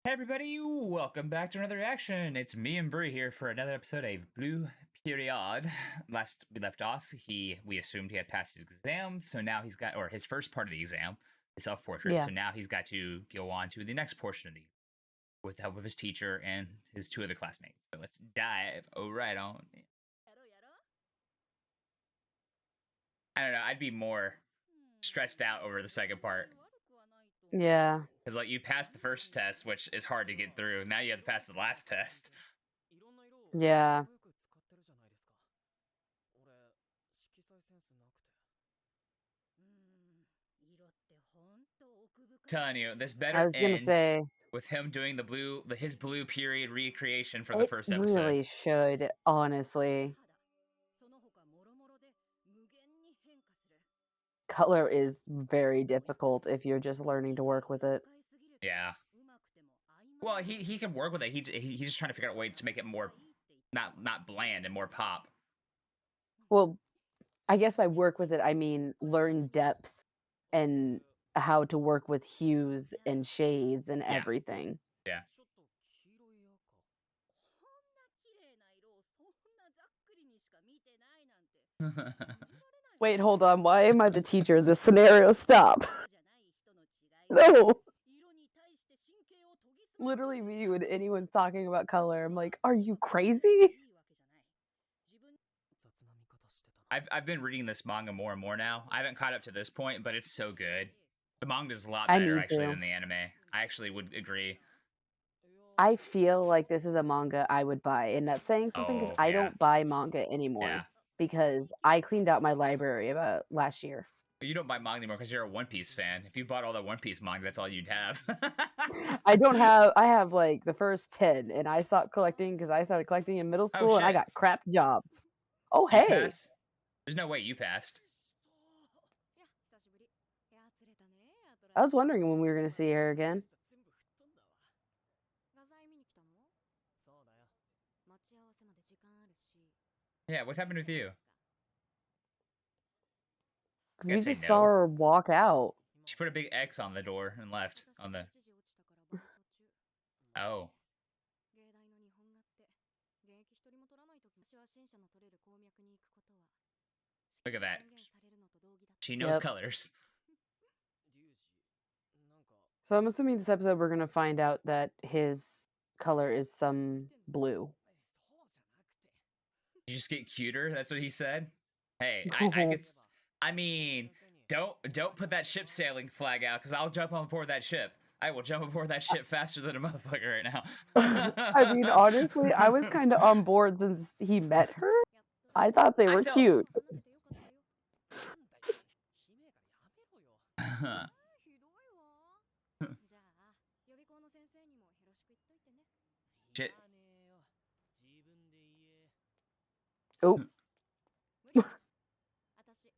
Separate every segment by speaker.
Speaker 1: Hey everybody, welcome back to another reaction. It's me and Brie here for another episode of Blue Period. Last we left off, we assumed he had passed his exam, so now he's got, or his first part of the exam, the self-portrait.
Speaker 2: Yeah.
Speaker 1: So now he's got to go on to the next portion of the with the help of his teacher and his two other classmates. So let's dive right on. I don't know, I'd be more stressed out over the second part.
Speaker 2: Yeah.
Speaker 1: Because like you passed the first test, which is hard to get through. Now you have to pass the last test.
Speaker 2: Yeah.
Speaker 1: Telling you, this
Speaker 2: I
Speaker 1: better
Speaker 2: was gonna
Speaker 1: end
Speaker 2: say
Speaker 1: with him doing his blue period recreation from the
Speaker 2: it
Speaker 1: first episode.
Speaker 2: really should, honestly. Color is very difficult if you're just learning to work with it.
Speaker 1: Yeah. Well, he can work with it. He's just trying to figure out a way to make it more not bland and more pop.
Speaker 2: Well, I guess by work with it, I mean learn depth and how to work with hues and shades and
Speaker 1: Yeah.
Speaker 2: everything.
Speaker 1: Yeah.
Speaker 2: Wait, hold on. Why am I the teacher? This scenario, stop. No. Literally me when anyone's talking about color, I'm like, are you crazy?
Speaker 1: I've been reading this manga more and more now. I haven't caught up to this point, but it's so good. The manga's a lot
Speaker 2: I
Speaker 1: better
Speaker 2: need
Speaker 1: actually
Speaker 2: to.
Speaker 1: than the anime. I actually would agree.
Speaker 2: I feel like this is a manga I would buy, and that's saying something because
Speaker 1: Oh
Speaker 2: I
Speaker 1: yeah.
Speaker 2: don't buy manga anymore
Speaker 1: Yeah.
Speaker 2: because I cleaned out my library about last year.
Speaker 1: You don't buy manga anymore because you're a One Piece fan. If you bought all the One Piece manga, that's all you'd have.
Speaker 2: I have like the first 10, and I stopped collecting because I started collecting in middle
Speaker 1: Oh
Speaker 2: school and I
Speaker 1: shit.
Speaker 2: got crap jobs. Oh,
Speaker 1: You
Speaker 2: hey.
Speaker 1: pass? There's no way you passed.
Speaker 2: I was wondering when we were going to see her again
Speaker 1: Yeah, what happened with you?
Speaker 2: because
Speaker 1: I
Speaker 2: we
Speaker 1: say
Speaker 2: just saw
Speaker 1: no.
Speaker 2: her walk out.
Speaker 1: She put a big X on the door and left on the. Oh, look at that. She knows
Speaker 2: Yep.
Speaker 1: colors.
Speaker 2: So I'm assuming this episode we're going to find out that his color is some blue.
Speaker 1: You just get cuter. That's what he said. Hey, I could. I mean, don't put that ship sailing flag out because I'll jump on board that ship. I will jump aboard that ship faster than a motherfucker right
Speaker 2: I mean,
Speaker 1: now.
Speaker 2: honestly, I was kind of on board since he met her. I thought they
Speaker 1: I
Speaker 2: were
Speaker 1: felt.
Speaker 2: cute.
Speaker 1: Shit.
Speaker 2: Oh,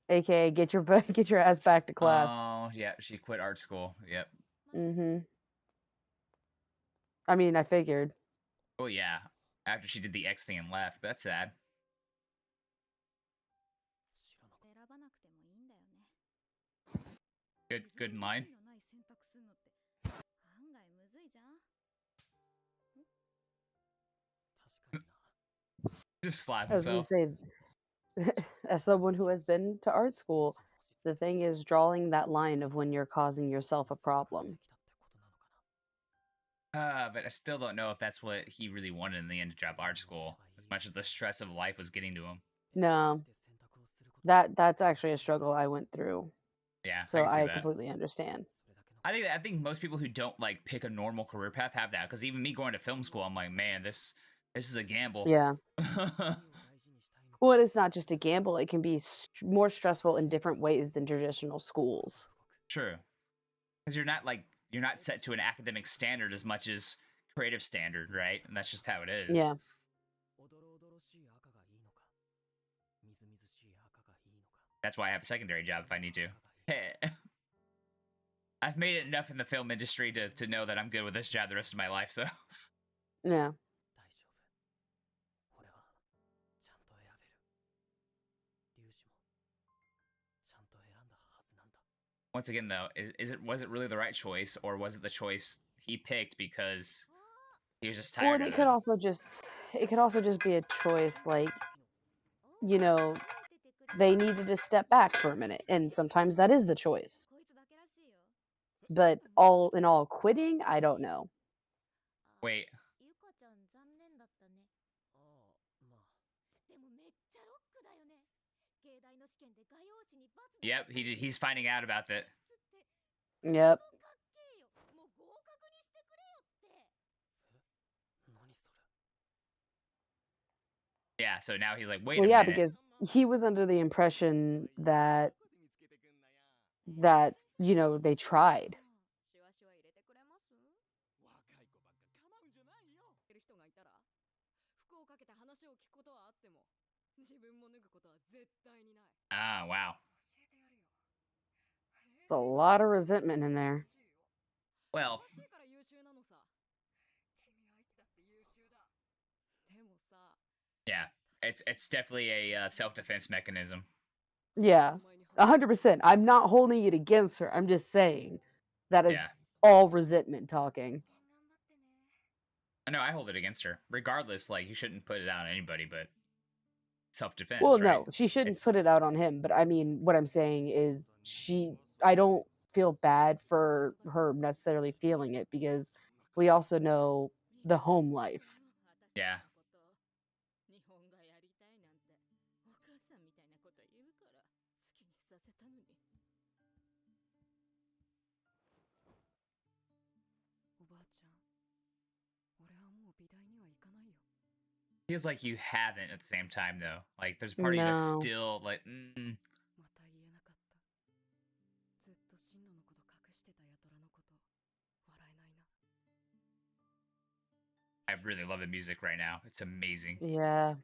Speaker 2: aka get your ass back to class.
Speaker 1: Oh yeah, she quit art school. Yep.
Speaker 2: Mhm. I mean, I figured.
Speaker 1: Oh yeah. After she did the X thing and left. That's sad. Good line. Just slap
Speaker 2: I was gonna
Speaker 1: himself.
Speaker 2: say, as someone who has been to art school, the thing is drawing that line of when you're causing yourself a problem.
Speaker 1: But I still don't know if that's what he really wanted in the end to drop art school, as much as the stress of life was getting to him.
Speaker 2: No, that's actually a struggle I went through,
Speaker 1: Yeah, I
Speaker 2: so
Speaker 1: can see
Speaker 2: I
Speaker 1: that.
Speaker 2: completely understand.
Speaker 1: I think most people who don't like pick a normal career path have that. Because even me going to film school, I'm like, man, this is a gamble.
Speaker 2: Yeah. Well, it's not just a gamble. It can be more stressful in different ways than traditional schools.
Speaker 1: True, because you're not set to an academic standard as much as creative standard, right? And that's just how it is.
Speaker 2: Yeah.
Speaker 1: That's why I have a secondary job if I need to. I've made it enough in the film industry to know that I'm good with this job the rest of my life, so.
Speaker 2: Yeah.
Speaker 1: Once again, though, was it really the right choice, or was it the choice he picked because he was just
Speaker 2: Well,
Speaker 1: tired
Speaker 2: and
Speaker 1: of it.
Speaker 2: it could also just be a choice, like, you know, they needed to step back for a minute, and sometimes that is the choice. But all in all, quitting, I don't know.
Speaker 1: Wait, yep, he's finding out about that.
Speaker 2: Yep.
Speaker 1: Yeah, so now he's like, wait
Speaker 2: Well,
Speaker 1: a
Speaker 2: yeah,
Speaker 1: minute.
Speaker 2: because he was under the impression that, they tried.
Speaker 1: Ah, wow.
Speaker 2: It's a lot of resentment in there.
Speaker 1: Well, yeah, it's definitely a self-defense mechanism.
Speaker 2: Yeah, 100%. I'm not holding it against her. I'm just saying that is
Speaker 1: Yeah.
Speaker 2: all resentment talking.
Speaker 1: I know I hold it against her. Regardless, like you shouldn't put it out on anybody, but
Speaker 2: Well,
Speaker 1: self-defense, right?
Speaker 2: no, she shouldn't
Speaker 1: It's
Speaker 2: put it out on him, but I mean, what I'm saying is I don't feel bad for her necessarily feeling it because we also know the home life.
Speaker 1: yeah. Feels like you haven't at the same time though. Like there's a part of you that's
Speaker 2: No.
Speaker 1: still like, I really love the music right now. It's amazing.
Speaker 2: Yeah.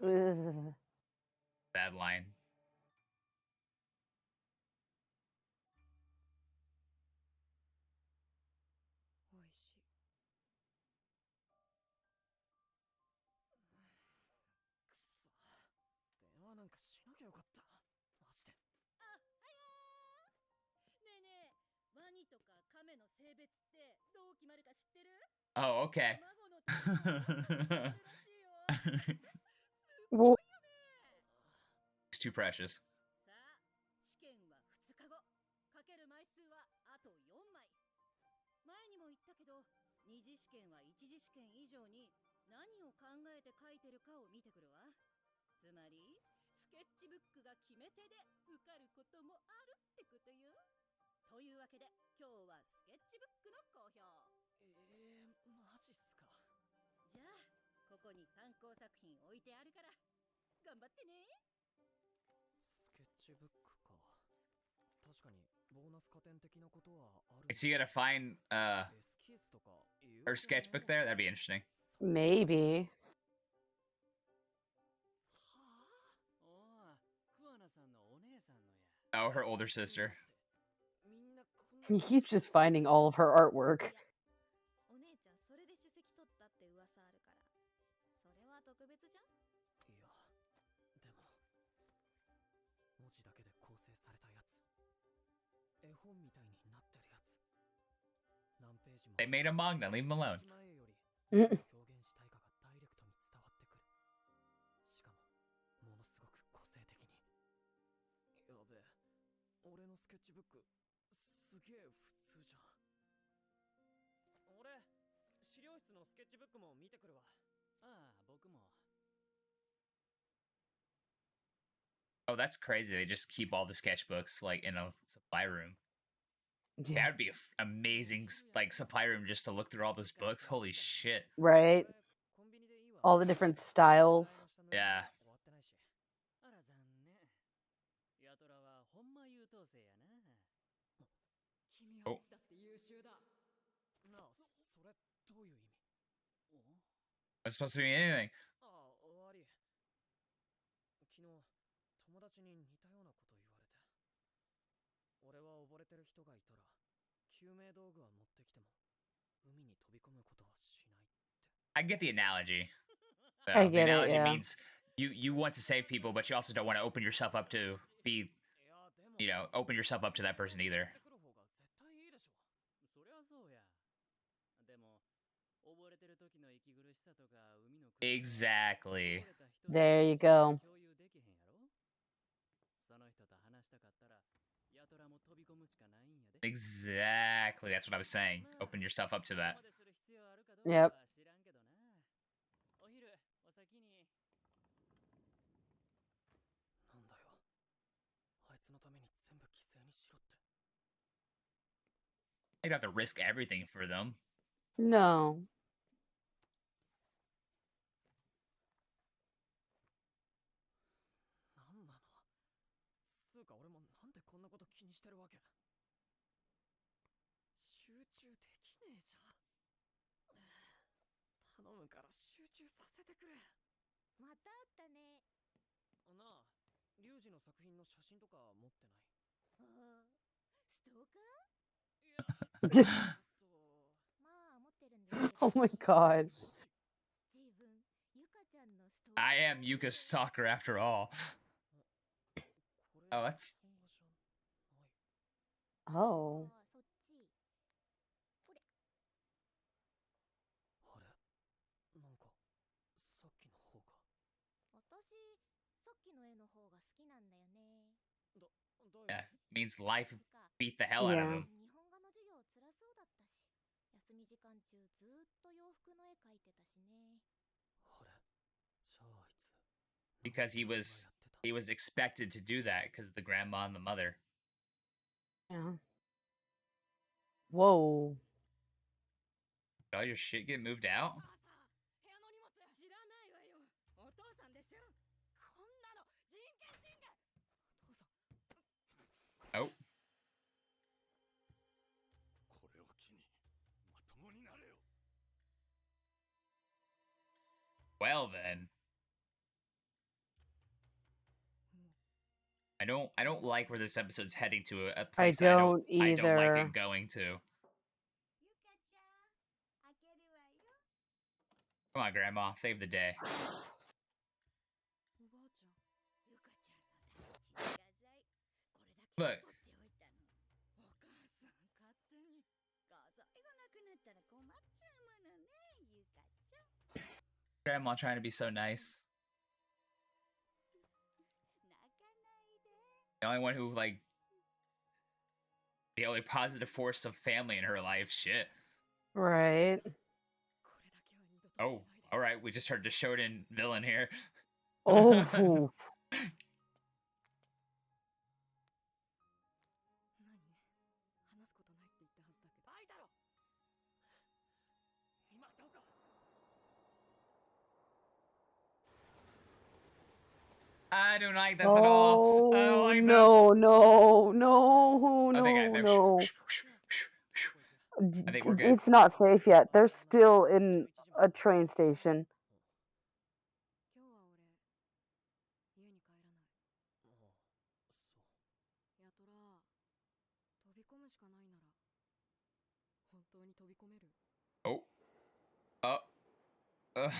Speaker 2: Ugh.
Speaker 1: Bad line. Oh, okay.
Speaker 2: Well,
Speaker 1: It's too precious. Is he gonna find her sketchbook there? That'd be interesting.
Speaker 2: maybe.
Speaker 1: Oh, her older sister.
Speaker 2: He keeps just finding all of her artwork.
Speaker 1: They made a manga. Leave him alone. Oh, that's crazy. They just keep all the sketchbooks like in a supply room.
Speaker 2: Yeah.
Speaker 1: That would be an amazing like supply room just to look through all those books. Holy shit.
Speaker 2: Right? All the different styles.
Speaker 1: Yeah. Oh. It's supposed to be anything. I get the analogy.
Speaker 2: I
Speaker 1: So the
Speaker 2: get it,
Speaker 1: analogy
Speaker 2: yeah.
Speaker 1: means you want to save people, but you also don't want to open yourself up to be, open yourself up to that person either. Exactly.
Speaker 2: There you go.
Speaker 1: Exactly. That's what I was saying. Open yourself up to that.
Speaker 2: Yep.
Speaker 1: You don't have to risk everything for them.
Speaker 2: No. Oh my god.
Speaker 1: I am Yuka's stalker after all. Oh, that's
Speaker 2: Oh.
Speaker 1: yeah, means life beat the hell out of
Speaker 2: Yeah.
Speaker 1: him. Because he was expected to do that because of the grandma and the mother.
Speaker 2: Yeah. Whoa.
Speaker 1: Did all your shit get moved out? Oh. Well then. I don't like where this episode's heading to a
Speaker 2: I
Speaker 1: place
Speaker 2: don't
Speaker 1: I don't like
Speaker 2: either.
Speaker 1: it going to. Come on, Grandma, save the day. Look, Grandma trying to be so nice. The only one who the only positive force of family in her life. Shit.
Speaker 2: Right.
Speaker 1: Oh, all right. We just heard the Shonen villain here.
Speaker 2: Oh.
Speaker 1: I don't like this at all. I don't
Speaker 2: Oh
Speaker 1: like this.
Speaker 2: no, no, no,
Speaker 1: I think
Speaker 2: no, no.
Speaker 1: I think we're good.
Speaker 2: It's not safe yet. They're still in a train station.
Speaker 1: Oh. Uh. Uh.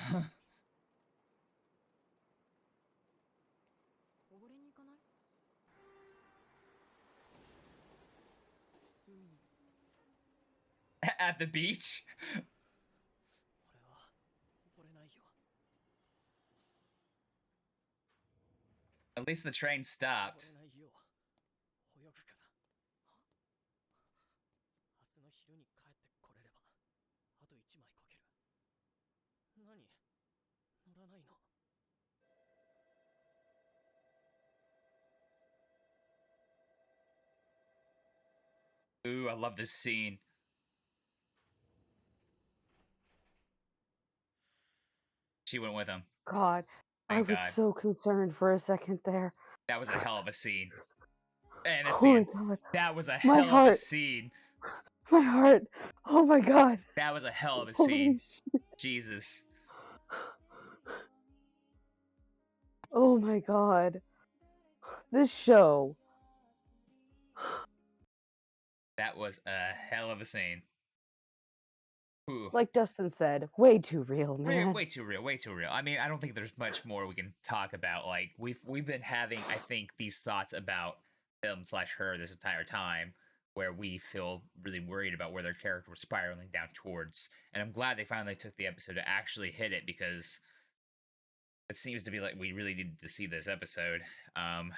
Speaker 1: At the beach. At least the train stopped. Ooh, I love this scene. She went with him.
Speaker 2: God, I
Speaker 1: Thank
Speaker 2: was
Speaker 1: God.
Speaker 2: so concerned for a second there.
Speaker 1: That was a hell of a scene. And it's
Speaker 2: Oh
Speaker 1: the
Speaker 2: my
Speaker 1: end.
Speaker 2: god.
Speaker 1: That was a
Speaker 2: My
Speaker 1: hell of a
Speaker 2: heart.
Speaker 1: scene.
Speaker 2: My heart. Oh my god.
Speaker 1: That was a hell of a
Speaker 2: Holy
Speaker 1: scene. Jesus.
Speaker 2: Oh my god. This show.
Speaker 1: That was a hell of a scene. Ooh,
Speaker 2: Like Dustin said, way too real,
Speaker 1: way,
Speaker 2: man.
Speaker 1: way too real, way too real. I mean, I don't think there's much more we can talk about. Like we've been having, I think, these thoughts about him slash her this entire time, where we feel really worried about where their character was spiraling down towards. And I'm glad they finally took the episode to actually hit it, because it seems to be like we really needed to see this episode. Um,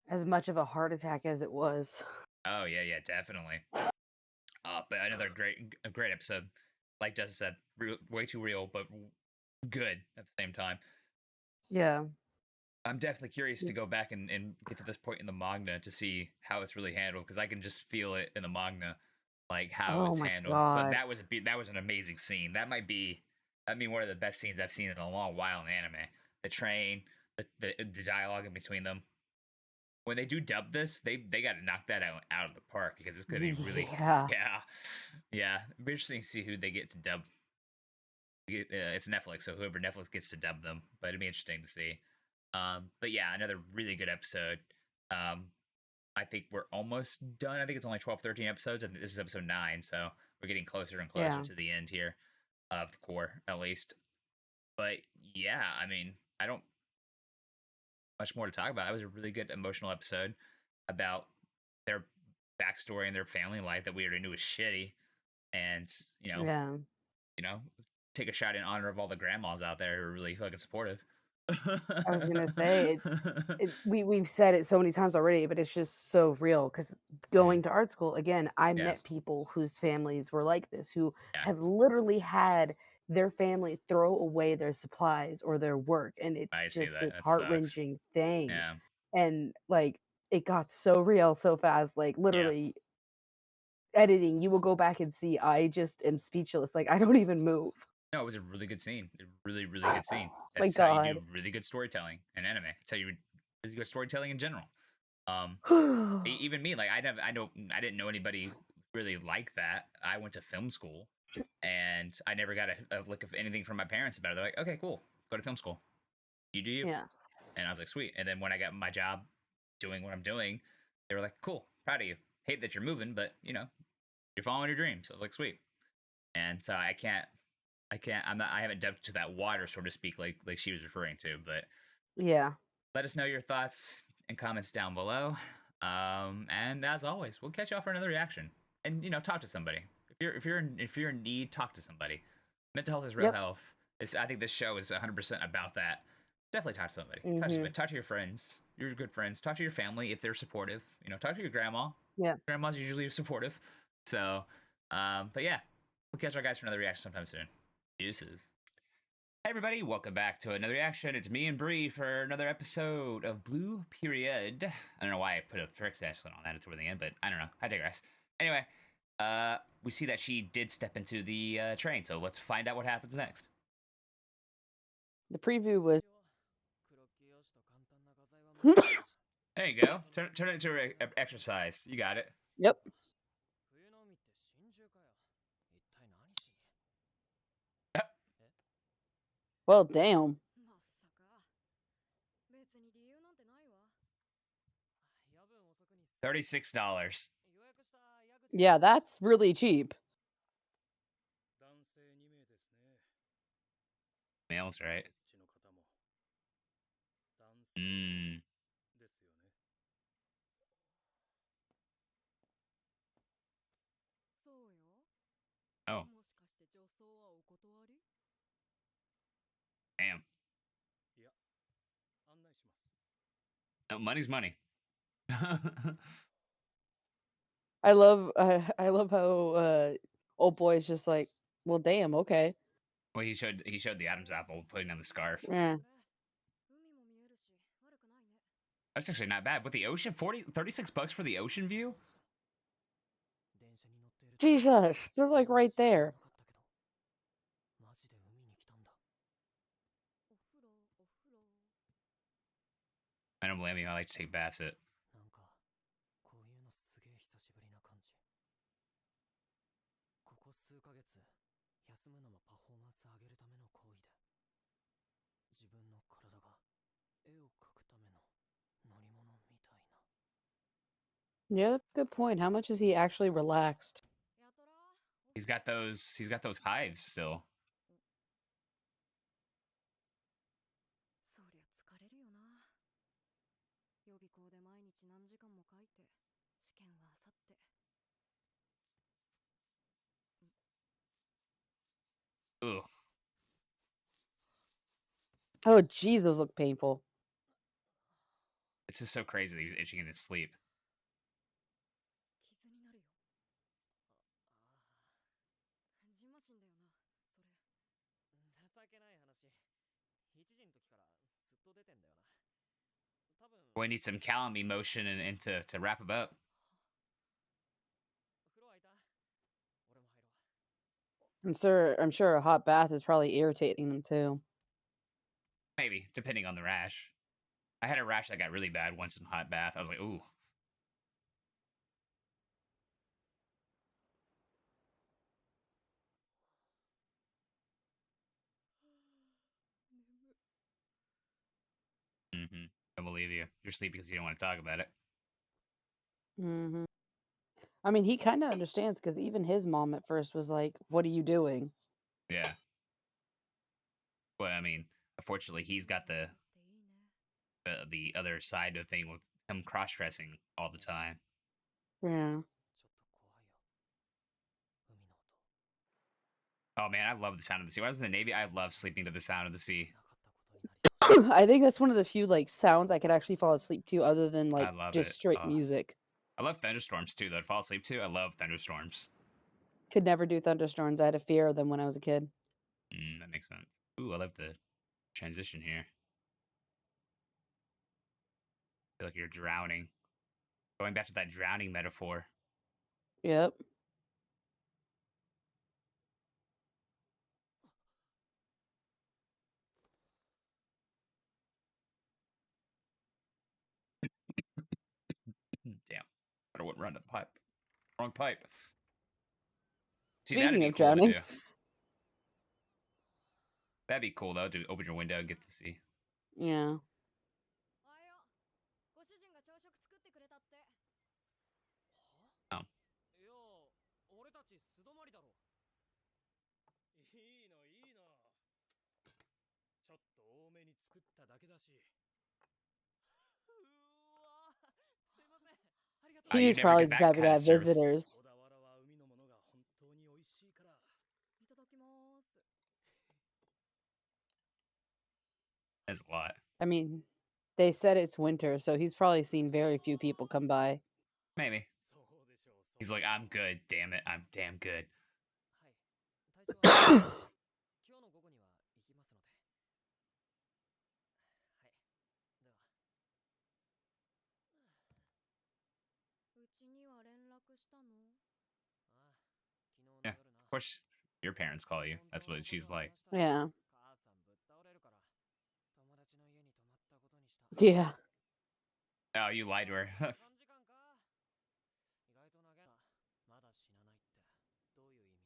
Speaker 2: As much of a heart attack as it was.
Speaker 1: oh yeah, yeah, definitely. But another a great episode. Like Justin said, way too real, but good at the same time.
Speaker 2: Yeah.
Speaker 1: I'm definitely curious to go back and get to this point in the manga to see how it's really handled, because I can just feel it in the manga, like how
Speaker 2: Oh
Speaker 1: it's
Speaker 2: my
Speaker 1: handled. But
Speaker 2: god.
Speaker 1: that was an amazing scene. That might be, I mean, one of the best scenes I've seen in a long while in anime. The train, the dialogue in between them. When they do dub this, they got to knock that out of the park, because it's gonna be really
Speaker 2: Yeah.
Speaker 1: yeah. It'll be interesting to see who they get to dub. It's Netflix, so whoever Netflix gets to dub them, but it'd be interesting to see. But yeah, another really good episode. Um, I think we're almost done. I think it's only 12, 13 episodes, and this is episode 9, so we're getting closer and closer
Speaker 2: Yeah.
Speaker 1: to the end here of the core, at least. But yeah, I mean, I don't much more to talk about. It was a really good emotional episode about their backstory and their family life that we already knew was shitty, and
Speaker 2: Yeah.
Speaker 1: you know, take a shot in honor of all the grandmas out there who are really fucking supportive.
Speaker 2: I was gonna say we've said it so many times already, but it's just so real because
Speaker 1: Mhm.
Speaker 2: going to art school again, I
Speaker 1: Yeah,
Speaker 2: met people whose families were like this, who
Speaker 1: yeah,
Speaker 2: have literally had their family throw away their supplies or their work, and it's
Speaker 1: I see
Speaker 2: just
Speaker 1: that.
Speaker 2: this
Speaker 1: That sucks.
Speaker 2: heart-wrenching thing.
Speaker 1: Yeah.
Speaker 2: And like it got so real so fast, like
Speaker 1: Yeah.
Speaker 2: literally editing, you will go back and see I just am speechless. Like I don't even move.
Speaker 1: No, it was a really good scene. A really, really good scene.
Speaker 2: My
Speaker 1: That's how you do
Speaker 2: God.
Speaker 1: really good storytelling in anime. That's how you really good storytelling in general. Um, even me, like I didn't know anybody really like that. I went to film school, and I never got a lick of anything from my parents about it. They're like, okay, cool, go to film school. You do you.
Speaker 2: Yeah.
Speaker 1: And I was like, sweet. And then when I got my job doing what I'm doing, they were like, cool, proud of you. Hate that you're moving, but you're following your dreams. I was like, sweet. And so I haven't dumped to that water, so to speak, like she was referring to. But
Speaker 2: Yeah.
Speaker 1: let us know your thoughts and comments down below. And as always, we'll catch y'all for another reaction. And talk to somebody. If you're in need, talk to somebody. Mental health is real
Speaker 2: Yep.
Speaker 1: health. I think this show is 100% about that. Definitely talk to somebody.
Speaker 2: Mhm.
Speaker 1: Talk to your friends, your good friends. Talk to your family if they're supportive. Talk to your grandma.
Speaker 2: Yeah.
Speaker 1: Grandma's usually supportive. So, but yeah, we'll catch our guys for another reaction sometime soon. Deuces. Hey everybody, welcome back to another reaction. It's me and Bree for another episode of Blue Period. I don't know why I put a Frix accent on that toward the end, but I don't know. I digress. Anyway, we see that she did step into the train, so let's find out what happens next.
Speaker 2: The preview was
Speaker 1: There you go. Turn it into an exercise. You got it.
Speaker 2: Yep. Well, damn.
Speaker 1: $36.
Speaker 2: Yeah, that's really cheap.
Speaker 1: Males, right? Mmm. Oh, damn. No, money's money.
Speaker 2: I love how old boy's just like, well, damn, okay.
Speaker 1: Well, he showed the Adam's apple putting on the scarf.
Speaker 2: Yeah.
Speaker 1: That's actually not bad. With the ocean, 36 bucks for the ocean view?
Speaker 2: Jesus, they're like right there.
Speaker 1: I don't blame you. I like to take baths at.
Speaker 2: Yeah, that's a good point. How much is he actually relaxed?
Speaker 1: He's got those hives still.
Speaker 3: そりゃ疲れるよな。予備校で毎日何時間も書いて、試験はあさって。
Speaker 1: Ooh,
Speaker 2: Oh, jeez, those look painful.
Speaker 1: it's just so crazy that he was itching in his sleep.
Speaker 3: 傷になるよ。じんましんだよな、それ。情けない話。1時の時からずっと出てんだよな。多分。
Speaker 1: We need some calm emotion and to wrap him up.
Speaker 3: 風呂空いた？俺も入ろう。
Speaker 2: I'm sure a hot bath is probably irritating them too.
Speaker 1: Maybe, depending on the rash. I had a rash that got really bad once in a hot bath. I was like, ooh. Mm-hmm. I believe you. You're sleeping because you don't want to talk about it.
Speaker 2: Hmm. I mean, he kind of understands because even his mom at first was like, "What are you doing?"
Speaker 1: Yeah. Well, I mean, unfortunately, he's got the other side of thing with him cross dressing all the time.
Speaker 2: Yeah.
Speaker 3: ちょっと怖いよ。海の音。
Speaker 1: Oh man, I love the sound of the sea. When I was in the Navy, I love sleeping to the sound of the sea.
Speaker 3: なかったことになりそう。
Speaker 2: I think that's one of the few like sounds I could actually fall asleep to other than
Speaker 1: I
Speaker 2: like
Speaker 1: love
Speaker 2: just
Speaker 1: it.
Speaker 2: straight music.
Speaker 1: I love thunderstorms too, though. To fall asleep to, I love thunderstorms.
Speaker 2: Could never do thunderstorms. I had a fear of them when I was a kid.
Speaker 1: That makes sense. Ooh, I love the transition here. I feel like you're drowning. Going back to that drowning metaphor.
Speaker 2: Yep.
Speaker 1: Damn. I wouldn't run to the pipe. Wrong pipe. See, that'd
Speaker 2: Speaking
Speaker 1: be
Speaker 2: of
Speaker 1: cool to
Speaker 2: drowning,
Speaker 1: do. That'd be cool though, to open your window and get to see.
Speaker 2: yeah.
Speaker 3: おはよう。ご主人が朝食作ってくれたって。は
Speaker 1: あ
Speaker 3: いや、俺たち素泊まりだろ。いいのいいの。ちょっと多めに作っただけだし。うわ、すいません。ありがとう。
Speaker 2: He
Speaker 1: you
Speaker 2: was
Speaker 1: never
Speaker 2: probably
Speaker 1: get
Speaker 2: just
Speaker 1: that
Speaker 2: happy to
Speaker 1: kind of
Speaker 2: have
Speaker 1: service.
Speaker 2: visitors.
Speaker 3: 小田原は海のものが本当に美味しいから。いただきます。
Speaker 1: That's a lot.
Speaker 2: I mean, they said it's winter, so he's probably seen very few people come by.
Speaker 1: Maybe.
Speaker 3: そうでしょう。
Speaker 1: He's like, I'm good, damn it. I'm damn good.
Speaker 3: はい。体調は今日の午後には行きますので。はい。では。うちには連絡したの？ああ、昨日の
Speaker 1: Yeah,
Speaker 3: 夜な。
Speaker 1: of course, your parents call you. That's what she's like.
Speaker 2: Yeah.
Speaker 3: 母さんぶっ倒れるから友達の家に泊まったことにした。
Speaker 2: Yeah.
Speaker 1: Oh, you lied to her.
Speaker 3: 3時間か。意外と長いな。まだ死なないってどういう意味？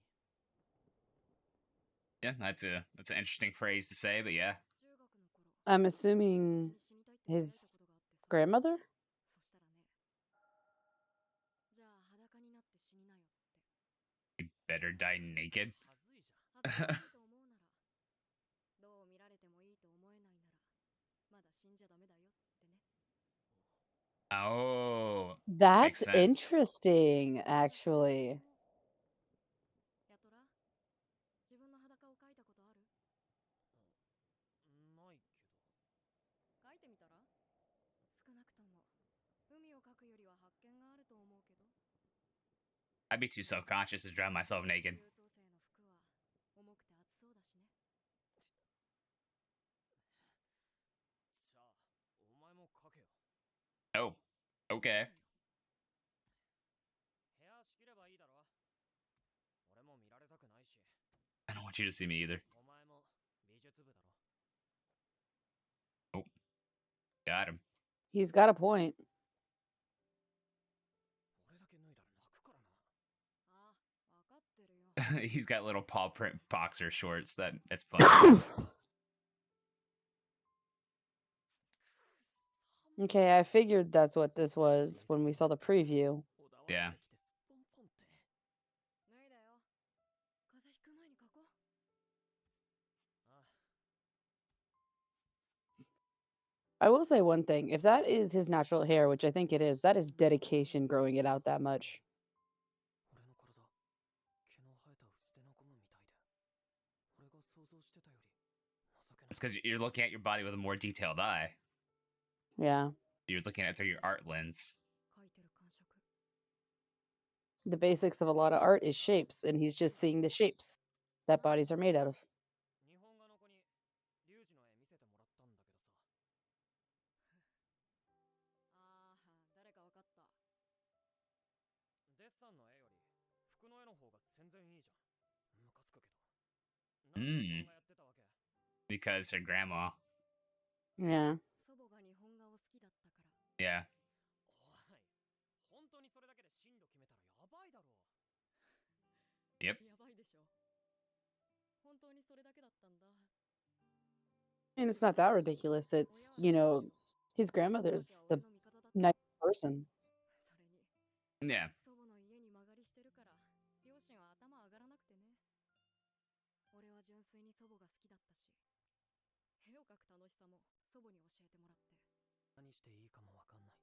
Speaker 1: Yeah, that's an interesting phrase to say, but yeah.
Speaker 3: 中学の頃
Speaker 2: I'm assuming
Speaker 3: 死にたいって言われた
Speaker 2: his
Speaker 3: ことがあってさ。
Speaker 2: grandmother?
Speaker 3: そしたらね、じゃあ裸になって死になよって。
Speaker 1: You better die naked.
Speaker 3: はずいじゃん。恥ずかしいと思うなら、どう見られてもいいと思えないなら、まだ死んじゃダメだよってね。
Speaker 1: Oh,
Speaker 2: That's
Speaker 1: sense.
Speaker 2: interesting, actually.
Speaker 3: やとら、自分の裸を描いたことある？ないけど。描いてみたら？少なくとも海を描くよりは発見があると思うけど。
Speaker 1: I'd be too self-conscious to drown myself naked.
Speaker 3: 優等生の服は重くて厚そうだしね。じゃあ、お前も描けよ。
Speaker 1: Oh, okay.
Speaker 3: 部屋仕切ればいいだろ。俺も見られたくないし。
Speaker 1: I don't want you to see me either.
Speaker 3: お前も美術部だろ。
Speaker 1: Oh, got him.
Speaker 2: He's got a point.
Speaker 3: 俺だけ脱いだら泣くからな。ああ、わかってるよ。
Speaker 1: He's got little paw print boxer shorts. That's funny.
Speaker 2: Okay, I figured that's what this was when we saw the preview.
Speaker 1: Yeah.
Speaker 3: 脱いだよ。
Speaker 2: I will say one thing. If that is his natural hair, which I think it is, that is dedication growing it out that much.
Speaker 3: 俺の体、毛の生えた薄手のゴムみたいで、俺が想像してたより情けな
Speaker 1: It's
Speaker 3: い。
Speaker 1: because you're looking at your body with a more detailed eye.
Speaker 2: Yeah.
Speaker 1: You're looking at it through your art lens.
Speaker 3: 描いてる感触。
Speaker 2: The basics of a lot of art is shapes, and he's just seeing the shapes that bodies are made out of.
Speaker 3: 日本画の子にリュウジの絵見せてもらったんだけどさ。ああ、誰かわかった。デッサンの絵より服の絵の方が全然いいじゃん。ムカつくけど。なんで日本画やってたわけ？
Speaker 1: Because her grandma.
Speaker 2: Yeah.
Speaker 3: 祖母が日本画を好きだったから。
Speaker 1: Yeah.
Speaker 3: おい、本当にそれだけで進路決めたらやばいだろう。
Speaker 1: Yep.
Speaker 3: やばいでしょ。本当にそれだけだったんだ。
Speaker 2: And it's not that ridiculous. It's, his grandmother's the nice person.
Speaker 3: それに
Speaker 1: Yeah.
Speaker 3: 祖母の家に間借りしてるから両親は頭上がらなくてね。俺は純粋に祖母が好きだったし、絵を描く楽しさも祖母に教えてもらって。何していいかもわかんない。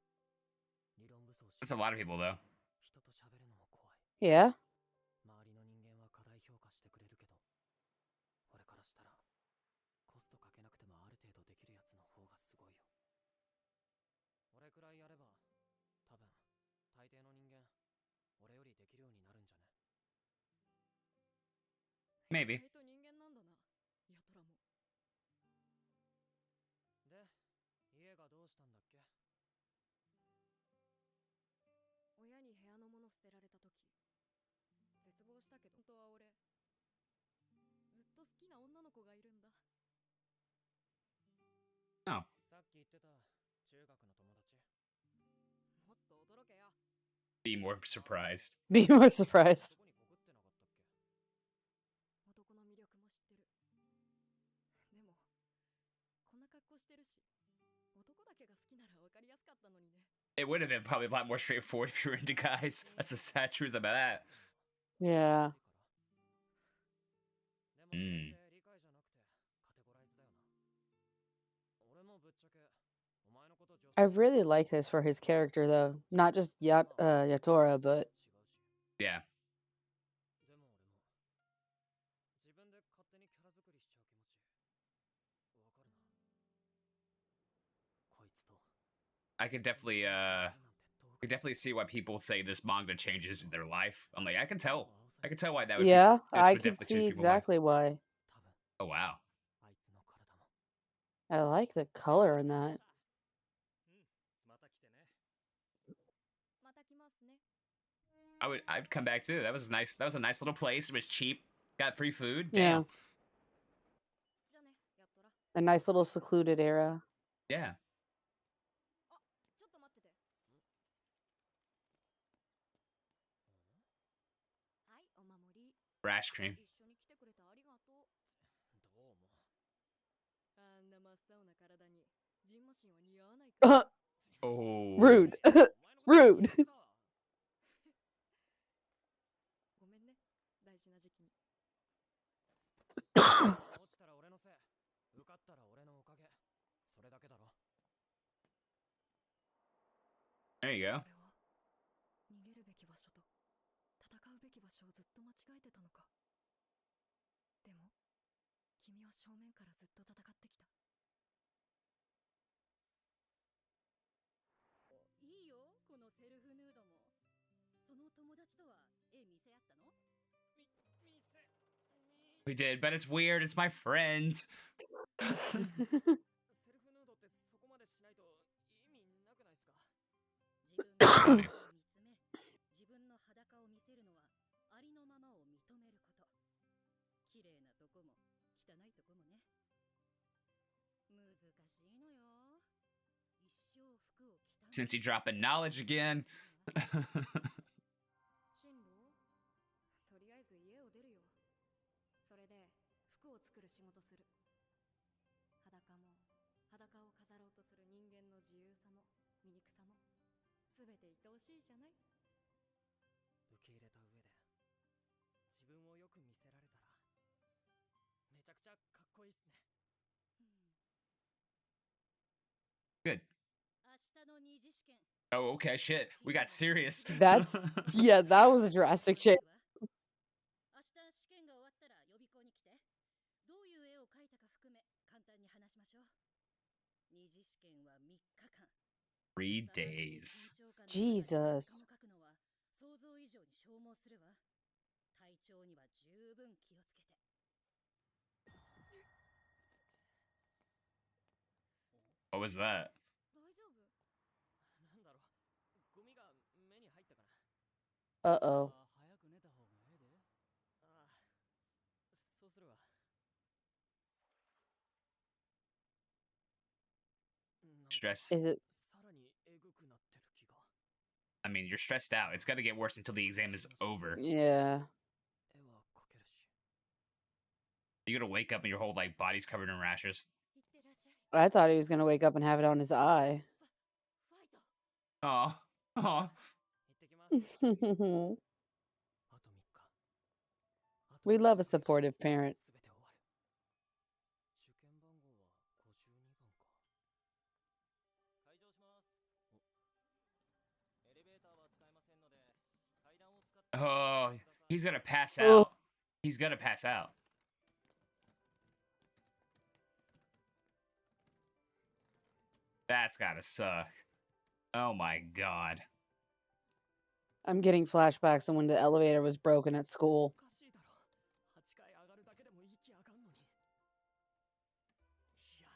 Speaker 3: 理論武装し
Speaker 1: That's a lot of people, though.
Speaker 3: 人と喋るのも怖い。
Speaker 2: Yeah.
Speaker 3: 周りの人間は過大評価してくれるけど、俺からしたらコストかけなくてもある程度できるやつの方がすごいよ。俺くらいやれば多分大抵の人間俺よりできるようになるんじゃね？
Speaker 1: Maybe.
Speaker 3: 意外と人間なんだな、ヤトラも。で、家がどうしたんだっけ？親に部屋のもの捨てられた時絶望したけど、本当は俺ずっと好きな女の子がいるんだ。
Speaker 1: Oh.
Speaker 3: さっき言ってた中学の友達。もっと驚けよ。
Speaker 1: Be more surprised.
Speaker 2: Be more surprised.
Speaker 3: どこに潜ってなかったっけ？男の魅力も知ってる。でもこんな格好してるし、男だけが好きなら分かりやすかったのにね。
Speaker 1: It would have been probably a lot more straightforward if you were into guys. That's the sad truth about that.
Speaker 2: Yeah.
Speaker 3: でもそれって理解じゃなくてカテゴライズだよな。俺もぶっちゃけお前のこと女性
Speaker 2: I really like this for his character, though. Not just Yatora, but
Speaker 3: 違うし。
Speaker 1: Yeah.
Speaker 3: でも俺も自分で勝手にキャラ作りしちゃう気持ちわかるな。こいつと
Speaker 1: I could definitely, could definitely see why people say this manga changes their life. I'm like, I can tell. I can tell why that would.
Speaker 2: yeah,
Speaker 1: this
Speaker 2: I
Speaker 1: would
Speaker 2: can
Speaker 1: definitely
Speaker 2: see
Speaker 1: change people's life.
Speaker 2: exactly why.
Speaker 3: 多分
Speaker 1: Oh wow.
Speaker 3: あいつの体も。
Speaker 2: I like the color in that.
Speaker 3: また来てね。また来ますね。
Speaker 1: I'd come back too. That was nice. That was a nice little place. It was cheap. Got free food.
Speaker 2: Yeah.
Speaker 1: Damn.
Speaker 3: じゃあね、やっとら。
Speaker 2: A nice little secluded area.
Speaker 1: Yeah.
Speaker 3: あ、ちょっと待ってて。はい、お守り。
Speaker 1: Rash cream.
Speaker 3: 一緒に来てくれてありがとう。どうも。あんな真っ青な体にジンマシンは似合わないから。
Speaker 1: Oh.
Speaker 2: Rude. Rude.
Speaker 3: ごめんね、大事な時期に。落ちたら俺のせい、受かったら俺のおかげ。それだけだろ。
Speaker 1: There you go.
Speaker 3: 俺は逃げるべき場所と戦うべき場所をずっと間違えてたのか。でも君は正面からずっと戦ってきた。いいよ、このセルフヌードも。その友達とは絵見せ合ったの？We
Speaker 1: did, but it's weird. It's my friends.
Speaker 3: セルフヌードってそこまでしないと意味なくないですか？自分の顔を見つめ、自分の裸を見せるのはありのままを認めること。綺麗なとこも汚いとこもね。難しいのよ。一生服を着た。
Speaker 1: Since he dropping knowledge again.
Speaker 3: 進路？とりあえず家を出るよ。それで服を作る仕事する。裸も裸を飾ろうとする人間の自由さも醜さもすべて愛おしいじゃない。受け入れた上で自分をよく見せられたらめちゃくちゃかっこいいっすね。
Speaker 1: Oh, okay, shit. We got serious.
Speaker 2: That's yeah, that was a drastic change.
Speaker 4: 明日試験が終わったら予備校に来て。どういう絵を描いたか含め簡単に話しましょう。二次試験は3日間。
Speaker 1: 3 days.
Speaker 2: Jesus.
Speaker 4: 描くのは想像以上に消耗するわ。体調には十分気をつけて。
Speaker 1: What was that?
Speaker 4: 大丈夫？
Speaker 3: なんだろう、ゴミが目に入ったかな。
Speaker 2: Uh-oh.
Speaker 3: 早く寝た方がええで。ああ、そうするわ。
Speaker 1: Stress.
Speaker 2: Is it
Speaker 3: さらにえぐくなってる気が。
Speaker 1: I mean, you're stressed out. It's got to get worse until the exam is over.
Speaker 2: yeah.
Speaker 3: 絵は描けるし。
Speaker 1: You're gonna wake up and your whole like body's covered in rashes.
Speaker 4: いってらっしゃい。
Speaker 2: I thought he was gonna wake up and have it on his eye.
Speaker 4: ファイト。
Speaker 1: Oh, oh.
Speaker 3: 行ってきます。
Speaker 2: We
Speaker 3: あと3日。あと
Speaker 2: love a
Speaker 3: 3日で
Speaker 2: supportive parent.
Speaker 3: 全て終わる。受験番号は52番か。開場します。エレベーターは使えませんので、階段を使って。
Speaker 1: Oh, he's gonna pass
Speaker 2: Oh.
Speaker 1: out. He's gonna pass out. That's gotta suck. Oh my god.
Speaker 2: I'm getting flashbacks on when the elevator was broken at
Speaker 3: お
Speaker 2: school.
Speaker 3: かしいだろ。8階上がるだけでも息上がんのに。いや、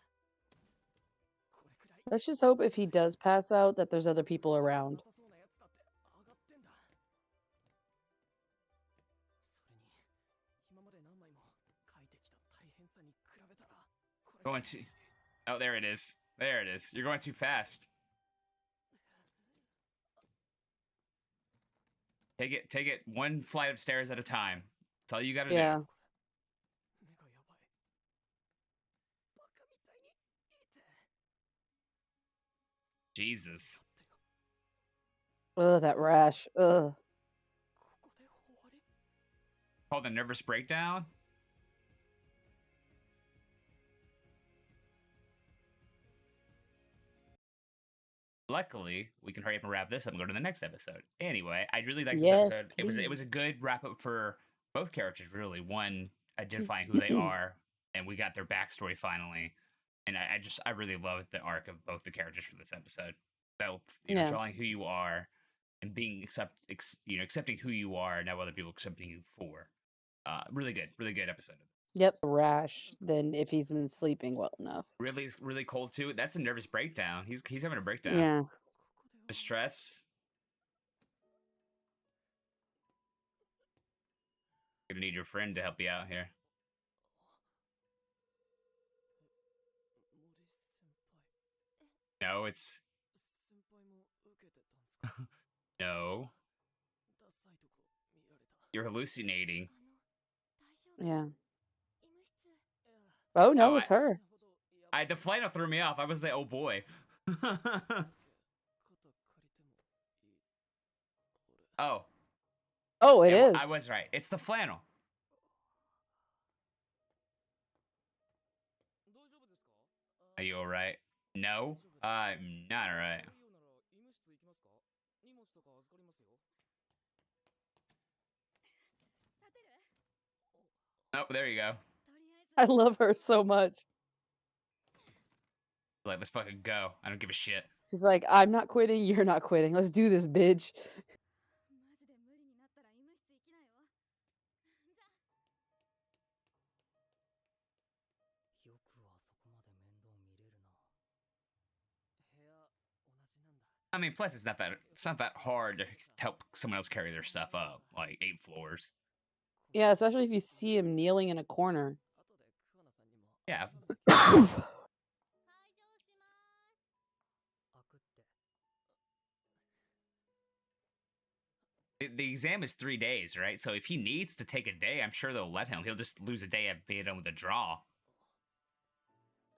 Speaker 3: これくらい。
Speaker 2: Let's just hope if he does pass out that there's other people around.
Speaker 3: なさそうなやつだって上がってんだ。それに、今まで何枚も書いてきた大変さに比べたら、これ。
Speaker 1: Going to. Oh, there it is. There it is. You're going too fast. Take it one flight of stairs at a time. That's all you gotta
Speaker 2: Yeah.
Speaker 3: 目がやばい。バカみたいに痛い。
Speaker 1: Jesus.
Speaker 3: 待ってよ。
Speaker 2: Ugh, that rash. Ugh.
Speaker 3: ここで終わり。
Speaker 1: Called a nervous breakdown? Luckily, we can hurry up and wrap this up and go to the next episode. Anyway, I really liked this
Speaker 2: Yes,
Speaker 1: episode. It was a
Speaker 2: please.
Speaker 1: good wrap up for both characters, really. One identifying who they are, and we got their backstory finally. And I really loved the arc of both the characters for this episode. So,
Speaker 2: Yeah.
Speaker 1: drawing who you are and being accepting who you are, now other people accepting you for. Really good episode.
Speaker 2: Yep, rash than if he's been sleeping well enough.
Speaker 1: Really cold too. That's a nervous breakdown. He's having a breakdown.
Speaker 2: Yeah.
Speaker 3: ここで
Speaker 1: The
Speaker 3: 終わり。
Speaker 1: stress. Gonna need your friend to help you out here.
Speaker 3: 森先輩。
Speaker 1: No, it's
Speaker 3: 先輩も受けてたんすか。
Speaker 1: no.
Speaker 3: ダサいとこ見られた。
Speaker 1: You're hallucinating.
Speaker 4: あの、大丈夫？
Speaker 2: Yeah.
Speaker 4: 医務室。
Speaker 2: Oh no,
Speaker 1: Oh,
Speaker 2: it's her.
Speaker 1: The flannel threw me off. I was like, oh boy.
Speaker 3: 肩借りてもいい。俺。
Speaker 1: Oh,
Speaker 2: Oh, it
Speaker 1: yeah,
Speaker 2: is.
Speaker 1: I was right. It's the flannel.
Speaker 3: 大丈夫ですか？
Speaker 1: Are you alright? No, I'm not alright.
Speaker 3: いいよなら医務室行きますか？荷物とか預かりますよ。
Speaker 4: 立てる？
Speaker 1: Oh, there you go.
Speaker 4: とりあえず。
Speaker 2: I love her so much.
Speaker 1: Like, let's fucking go. I don't give a shit.
Speaker 2: She's like, I'm not quitting, you're not quitting. Let's do this, bitch.
Speaker 4: マジで無理になったら医務室行きなよ。じゃあ。
Speaker 3: よくあそこまで面倒見れるな。部屋同じなんだ。
Speaker 1: I mean, plus it's not that hard to help someone else carry their stuff up, like 8 floors.
Speaker 2: Yeah, especially if you see him kneeling in a corner.
Speaker 3: 後で桑名さんにも。
Speaker 1: Yeah.
Speaker 4: 開場します。
Speaker 3: 開くって。
Speaker 1: The exam is 3 days, right? So if he needs to take a day, I'm sure they'll let him. He'll just lose a day of being done with a draw.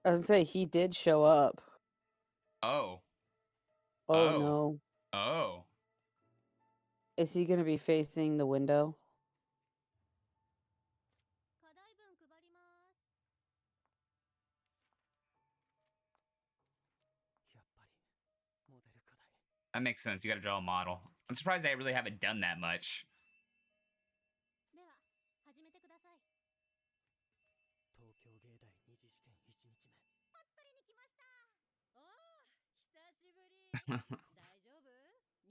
Speaker 2: I was gonna say he did show up.
Speaker 1: Oh.
Speaker 2: Oh,
Speaker 1: Oh.
Speaker 2: no.
Speaker 1: Oh.
Speaker 2: Is he gonna be facing the window?
Speaker 4: 課題文配ります。
Speaker 3: やっぱりモデル課題。
Speaker 1: That makes sense. You got to draw a model. I'm surprised they really haven't done that much.
Speaker 4: では始めてください。
Speaker 3: 東京芸大二次試験1日目。
Speaker 4: 取りに来ました。おお、久しぶり。大丈夫？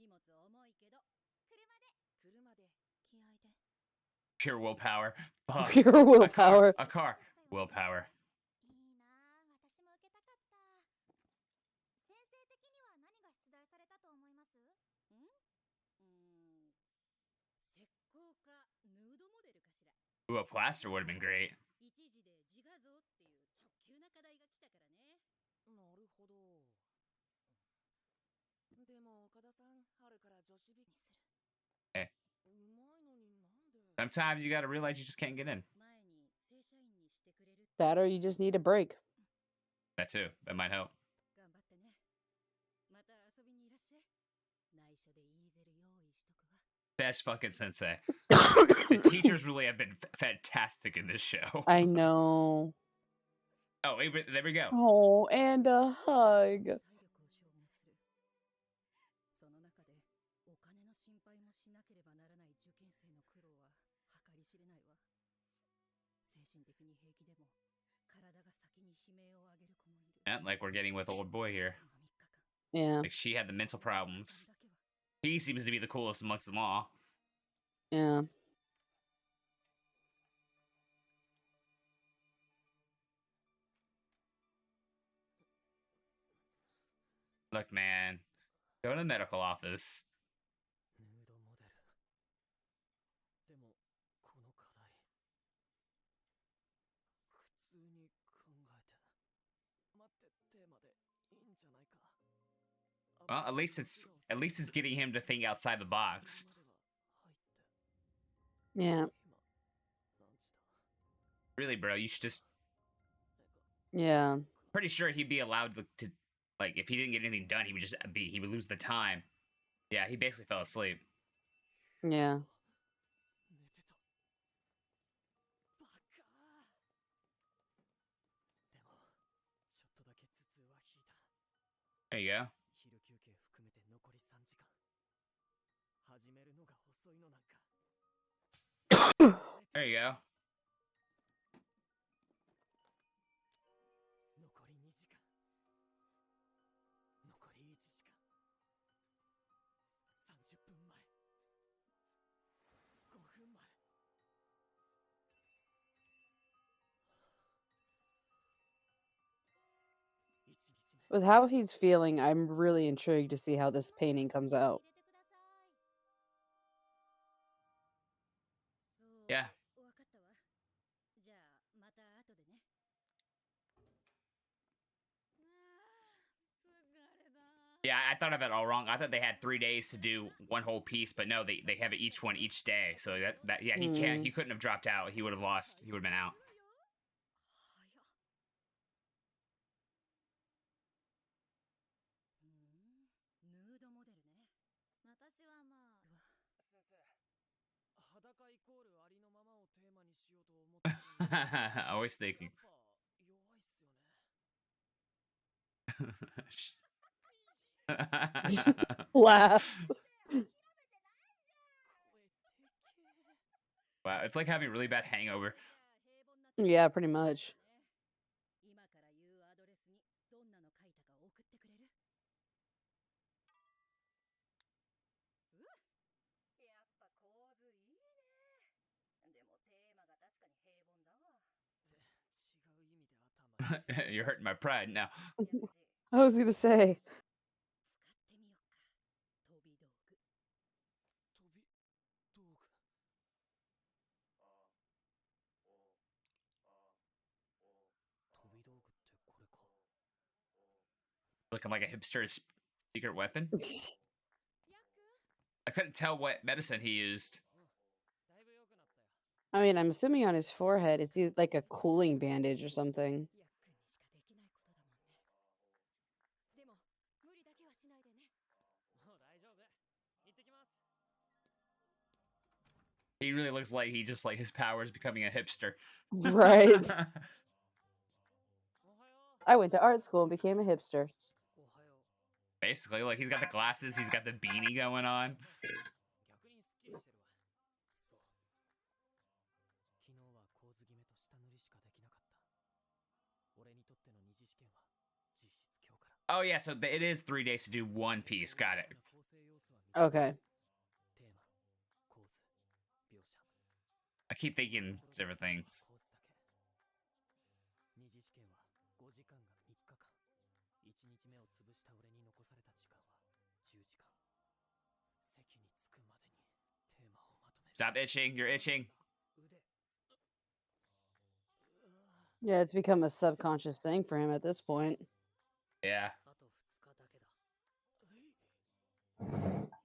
Speaker 4: 荷物重いけど。車で。気合で。
Speaker 1: Pure willpower. Fuck.
Speaker 2: Pure willpower.
Speaker 1: A car. Willpower.
Speaker 4: いいなあ、私も受けたかった。先生的には何が出題されたと思います？石膏かヌードモデルかしら。
Speaker 1: Ooh, a plaster would have been great.
Speaker 4: 一時で自画像っていう直球な課題が来たからね。
Speaker 3: なるほど。でも岡田さん、春から女子び
Speaker 4: にする。
Speaker 1: え。
Speaker 3: うまいのになんで。
Speaker 1: Sometimes you gotta realize you just can't get in.
Speaker 4: 前に正社員にしてくれるって。
Speaker 2: That or you just need a break.
Speaker 1: That too. That might help.
Speaker 4: 頑張ってね。また遊びにいらっしゃい。内緒でイーゼル用意しとくわ。
Speaker 1: Best fucking sensei. The teachers really have been fantastic in this show.
Speaker 2: I know.
Speaker 1: Oh, there we go.
Speaker 2: Oh, and a hug.
Speaker 4: 体力を消耗する。その中でお金の心配もしなければならない受験生の苦労は計り知れないわ。精神的に平気でも体が先に悲鳴を上げる子もいる。
Speaker 1: Yeah, like we're getting with old boy here.
Speaker 4: この3日間。
Speaker 2: Yeah,
Speaker 1: Like she had the mental problems.
Speaker 4: だけは
Speaker 1: He seems to be the coolest amongst them all.
Speaker 2: yeah.
Speaker 1: Look, man. Go to the medical office.
Speaker 3: ヌードモデル。でも、この課題。普通に考えて。待って、テーマでいいんじゃないか。
Speaker 1: Well, at least it's getting him to think outside the box.
Speaker 2: Yeah,
Speaker 1: Really, bro, you should just.
Speaker 2: yeah.
Speaker 1: Pretty sure he'd be allowed to like, if he didn't get anything done, he would lose the time. Yeah, he basically fell asleep.
Speaker 2: Yeah.
Speaker 3: 寝てた。バカ。でも、ちょっとだけ頭痛は引いた。
Speaker 1: There you go.
Speaker 3: 昼休憩含めて残り3時間。始めるのが遅いのなんか。
Speaker 1: There you go.
Speaker 3: 残り2時間。残り1時間。30分前。5分前。
Speaker 2: With how he's feeling, I'm really intrigued to see how this painting comes out.
Speaker 4: そう。
Speaker 1: Yeah.
Speaker 4: わかったわ。じゃあまた後でね。疲れだ。
Speaker 1: Yeah, I thought of it all wrong. I thought they had 3 days to do one whole piece, but no, they have it each one each day. So that yeah, he couldn't have dropped out. He would have lost. He would have been out.
Speaker 4: ヌードモデルね。私はまあ。
Speaker 3: 先生、裸イコールありのままをテーマにしようと思ってるんだけど
Speaker 1: Always thinking.
Speaker 3: やっぱ弱いっすよね。
Speaker 2: Laugh.
Speaker 3: 声でけえ。
Speaker 1: Wow, it's like having a really bad hangover.
Speaker 2: Yeah, pretty much.
Speaker 4: 今から言うアドレスにどんなの書いたか送ってくれる？やっぱ構図いいね。でもテーマが確かに平凡だわ。
Speaker 3: 違う意味で頭痛い。
Speaker 1: You're hurting my pride now.
Speaker 4: やっぱし
Speaker 2: I was gonna say.
Speaker 4: 使ってみよっか。飛び道具。
Speaker 3: 飛び道具。 飛び道具ってこれか。
Speaker 1: Looking like a hipster's secret weapon.
Speaker 4: ヤック？
Speaker 1: I couldn't tell what medicine he used.
Speaker 3: だいぶ良くなったよ。
Speaker 2: I mean, I'm assuming on his forehead it's like a cooling bandage or something.
Speaker 4: ヤックにしかできないことだもんね。でも無理だけはしないでね。
Speaker 3: もう大丈夫。行ってきます。
Speaker 1: He really looks like he just like his power is becoming a hipster.
Speaker 2: Right.
Speaker 3: おはよう。
Speaker 2: I went to art school and became a hipster.
Speaker 3: おはよう。
Speaker 1: Basically, like he's got the glasses, he's got the beanie going on.
Speaker 3: 逆にすっきりしてるわ。そう。昨日は構図決めと下塗りしかできなかった。俺にとっての二次試験は実質今日から。
Speaker 1: Oh yeah, so it is 3 days to do one piece. Got it.
Speaker 3: 構成要素は三つ。
Speaker 2: Okay.
Speaker 3: テーマ、構図、描写。
Speaker 1: I keep thinking different things.
Speaker 3: 構図だけ。二次試験は5時間が3日間。1日目を潰した俺に残された時間は10時間。席に着くまでにテーマをまとめ。
Speaker 1: Stop itching. You're itching.
Speaker 3: 腕。
Speaker 2: Yeah, it's become a subconscious thing for him at this point.
Speaker 1: Yeah.
Speaker 3: あと2日だけだ。それが終わったら、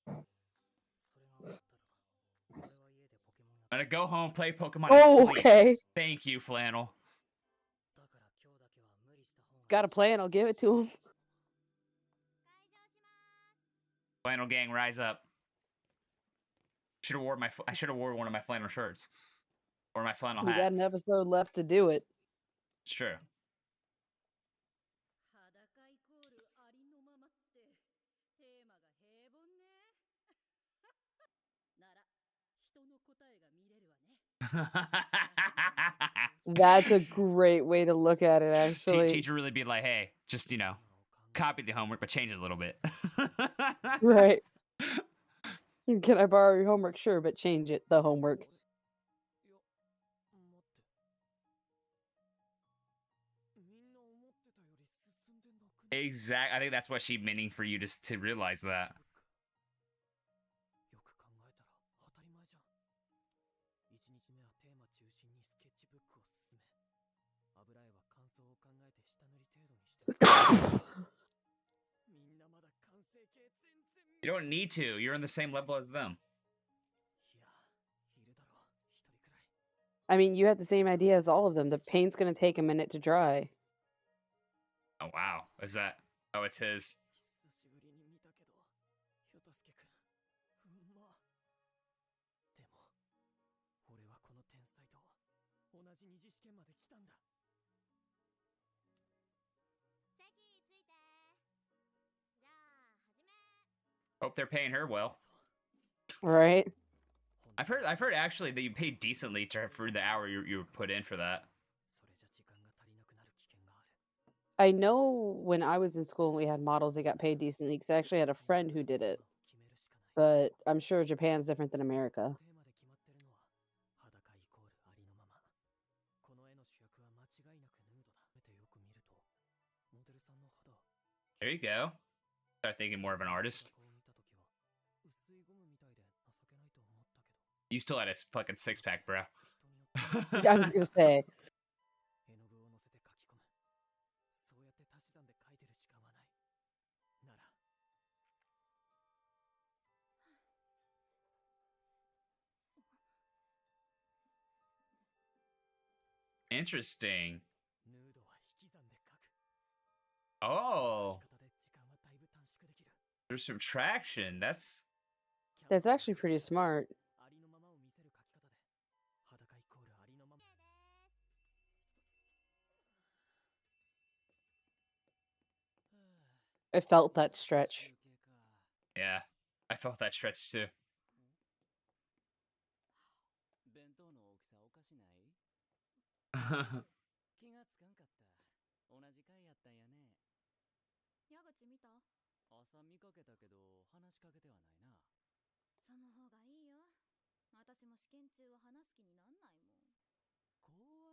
Speaker 3: 俺は家でポケモンやっ
Speaker 1: I'm gonna go home, play Pokemon,
Speaker 2: Oh,
Speaker 1: and sleep.
Speaker 2: okay.
Speaker 1: Thank you, Flannel.
Speaker 3: だから今日だけは無理した方が。
Speaker 2: Got a plan. I'll give it to him.
Speaker 1: Flannel gang, rise up. Should have wore my. I should have wore one of my flannel shirts, or my flannel
Speaker 2: You got
Speaker 1: hat.
Speaker 2: an episode left to do it.
Speaker 1: It's true.
Speaker 4: 裸イコールありのままってテーマが平凡ね。なら人の答えが見れるわね。
Speaker 2: That's a great way to look at it, actually.
Speaker 1: Teacher really be like, hey, just copy the homework, but change it a little bit.
Speaker 2: Right. Can I borrow your homework? Sure, but change it. The homework.
Speaker 3: いや、待って。みんな思ってたより進んでなくね。
Speaker 1: Exact. I think that's what she meaning for you to realize that.
Speaker 3: よく考えたら当たり前じゃん。1日目はテーマ中心にスケッチブックを進め、油絵は感想を考えて下塗り程度にして。みんなまだ完成形全然。
Speaker 1: You don't need to. You're on the same level as them.
Speaker 3: いや、いるだろう、一人くらい。
Speaker 2: I mean, you had the same idea as all of them. The paint's going to take a minute to dry.
Speaker 1: Oh wow. Is that? Oh, it's his.
Speaker 3: 久しぶりに見たけど、ひょたすけくん、うんま。でも、俺はこの天才と同じ二次試験まで来たんだ。
Speaker 1: Hope they're paying her well.
Speaker 2: Right?
Speaker 1: I've heard actually that you paid decently for the hour you put in for that.
Speaker 3: それじゃ時間が足りなくなる危険がある。
Speaker 2: I know when I was in school and we had models, they got paid decently because I actually had a friend who did it.
Speaker 3: 決めるしかない。
Speaker 2: But I'm sure Japan's different than America.
Speaker 3: テーマで決まってるのは裸イコールありのまま。この絵の主役は間違いなくヌードだ。見てよく見ると、モデルさんの肌。
Speaker 1: There you go. Start thinking more of an artist.
Speaker 3: 顔を見たときは薄いゴムみたいで情けないと思ったけど、
Speaker 1: You still had a fucking 6-pack, bro.
Speaker 3: 人によって
Speaker 2: I was going to say,
Speaker 3: 絵の具を乗せて書き込む。そうやって足し算で書いてる時間はない。なら、
Speaker 1: Interesting.
Speaker 3: ヌードは引き算で書く。
Speaker 1: Oh,
Speaker 3: 書き方で時間はだいぶ短縮できる。
Speaker 1: there's subtraction. That's
Speaker 2: that's actually pretty smart.
Speaker 3: ありのままを見せる書き方で、裸イコールありのまま。
Speaker 2: I felt that stretch.
Speaker 3: 休憩か。
Speaker 1: yeah. I felt that stretch too.
Speaker 3: 弁当の大きさおかしない？ 気がつかんかった。同じ回やったんやね。
Speaker 4: 矢口見た？
Speaker 3: 朝見かけたけど話しかけてはないな。
Speaker 4: その方がいいよ。私も試験中は話す気になんないもん。
Speaker 3: 怖。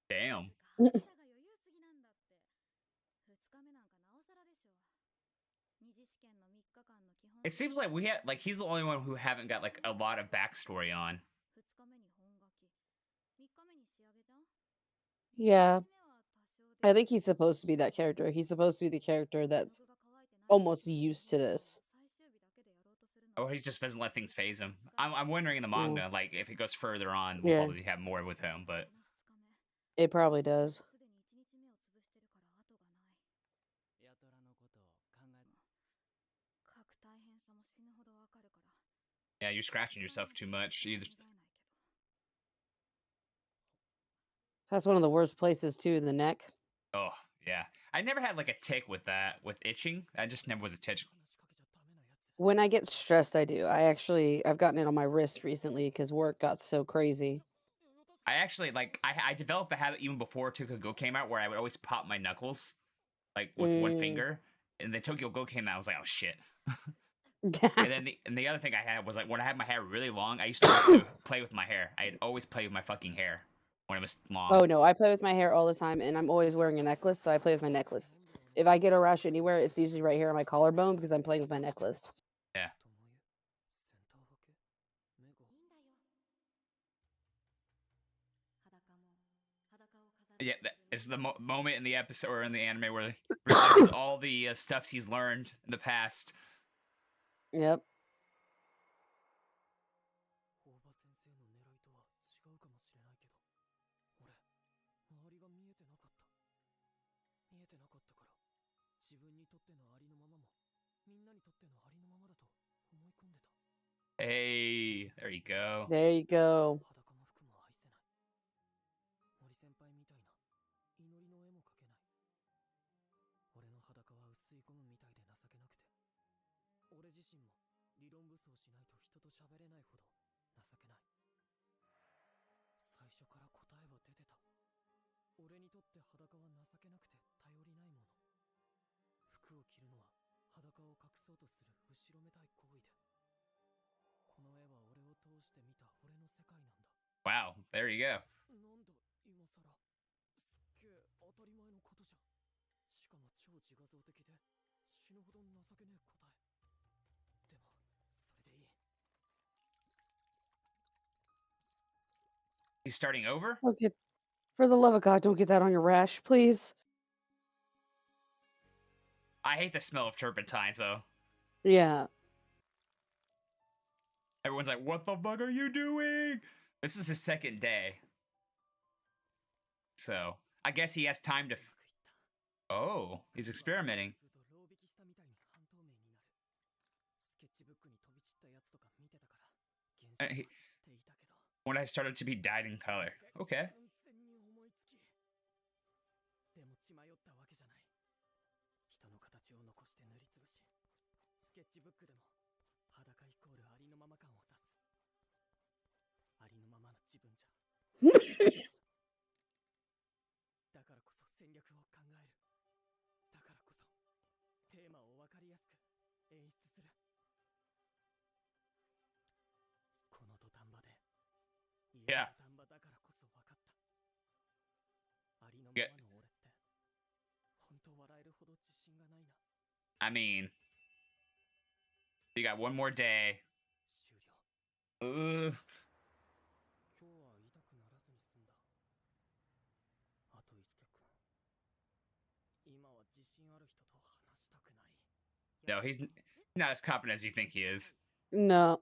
Speaker 1: Damn.
Speaker 4: 明日が余裕すぎなんだって。2日目なんかなおさらでしょ。二次試験の3日間の基本。
Speaker 1: It seems like he's the only one who haven't got like a lot of backstory on.
Speaker 4: 2日目に本書き、3日目に仕上げじゃん。
Speaker 2: Yeah.
Speaker 4: 一日目は多少で
Speaker 2: I think he's supposed to be that character. He's supposed to be the character that's
Speaker 4: 絵の具が乾いてない
Speaker 2: almost used to this.
Speaker 4: 最終日だけでやろうとするの。
Speaker 1: Oh, he just doesn't let things phase him. I'm wondering in the manga, like if it goes further on, we'll
Speaker 2: Yeah.
Speaker 1: probably have more with him. But
Speaker 2: It probably does.
Speaker 4: すでに1日目を潰してるから後がない。
Speaker 3: やたらのことを考えて。
Speaker 4: 書く大変さも死ぬほどわかるから。
Speaker 1: yeah, you're scratching yourself too much. Either.
Speaker 2: That's one of the worst places too, the neck.
Speaker 1: Oh Yeah, I never had like a tick with that with itching. I just never was a tick.
Speaker 2: When I get stressed, I do. I've gotten it on my wrist recently because work got so crazy.
Speaker 1: I actually like I developed the habit even before Tokyo Go came out, where I would always pop my knuckles like with one
Speaker 2: Mm.
Speaker 1: finger. And then Tokyo Go came out, I was like, oh shit.
Speaker 2: Yeah.
Speaker 1: And then the other thing I had was like when I had my hair really long, I used to always play with my hair. I'd always play with my fucking hair when it was long.
Speaker 2: Oh no, I play with my hair all the time, and I'm always wearing a necklace, so I play with my necklace. If I get a rash anywhere, it's usually right here on my collarbone because I'm playing with my necklace.
Speaker 1: Yeah. Yeah, that is the moment in the episode or in the anime where he realizes all the stuffs he's learned in the past.
Speaker 2: Yep.
Speaker 3: 大場先生の狙いとは違うかもしれないけど、俺、周りが見えてなかった。見えてなかったから、自分にとってのありのままも、みんなにとってのありのままだと思い込んでた。
Speaker 1: Hey, there you go.
Speaker 2: There you go.
Speaker 3: 裸も服も愛せない。森先輩みたいな、祈りの絵も描けない。俺の裸は薄いゴムみたいで情けなくて、俺自身も理論武装しないと人と喋れないほど情けない。最初から答えは出てた。俺にとって裸は情けなくて頼りないもの。服を着るのは裸を隠そうとする後ろめたい行為で。この絵は俺を通して見た俺の世界なんだ。
Speaker 1: Wow, there you go.
Speaker 3: なんだ今さら。すっげえ当たり前のことじゃん。しかも超自画像的で死ぬほど情けねえ答え。でもそれでいい。
Speaker 1: He's starting over?
Speaker 2: Don't get, for the love of God, don't get that on your rash, please.
Speaker 1: I hate the smell of turpentine, so
Speaker 2: Yeah.
Speaker 1: everyone's like, what the fuck are you doing? This is his second day. So, I guess he has time to... Oh, he's experimenting. When I started to be dyed in color. Okay.
Speaker 3: でも血迷ったわけじゃない。人の形を残して塗りつぶし、スケッチブックでも裸イコールありのまま感を出す。ありのままの自分じゃ。だからこそ戦略を考える。だからこそテーマをわかりやすく演出する。この土壇場で、いや土壇場だからこそわかった。ありのままの俺って、本当笑えるほど自信がないな。
Speaker 1: I mean, you got one more day.
Speaker 3: 終了。
Speaker 1: Ugh.
Speaker 3: 今日は痛くならずに済んだ。あと伊助君。今は自信ある人と話したくない。
Speaker 1: No, he's not as confident as you think he is.
Speaker 2: No.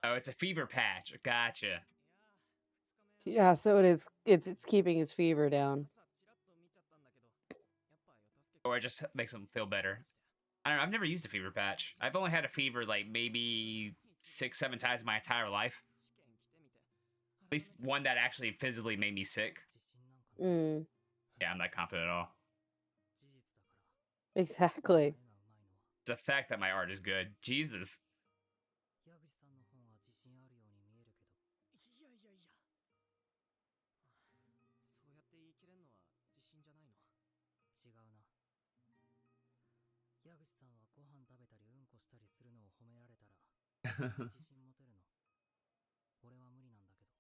Speaker 1: Oh, it's a fever patch. Gotcha.
Speaker 2: Yeah, so it is. It's keeping his fever down.
Speaker 1: Or it just makes him feel better. I don't know. I've never used a fever patch. I've only had a fever like maybe 6-7 times my entire life. At least one that actually physically made me sick.
Speaker 2: Mm,
Speaker 1: Yeah, I'm not confident at all.
Speaker 2: exactly.
Speaker 1: It's the fact that my art is good. Jesus.
Speaker 3: 矢口さんの本は自信あるように見えるけど。いやいやいや。そうやって言い切れんのは自信じゃないの。違うな。矢口さんはご飯食べたりうんこしたりするのを褒められたら自信持てるの。俺は無理なんだけど。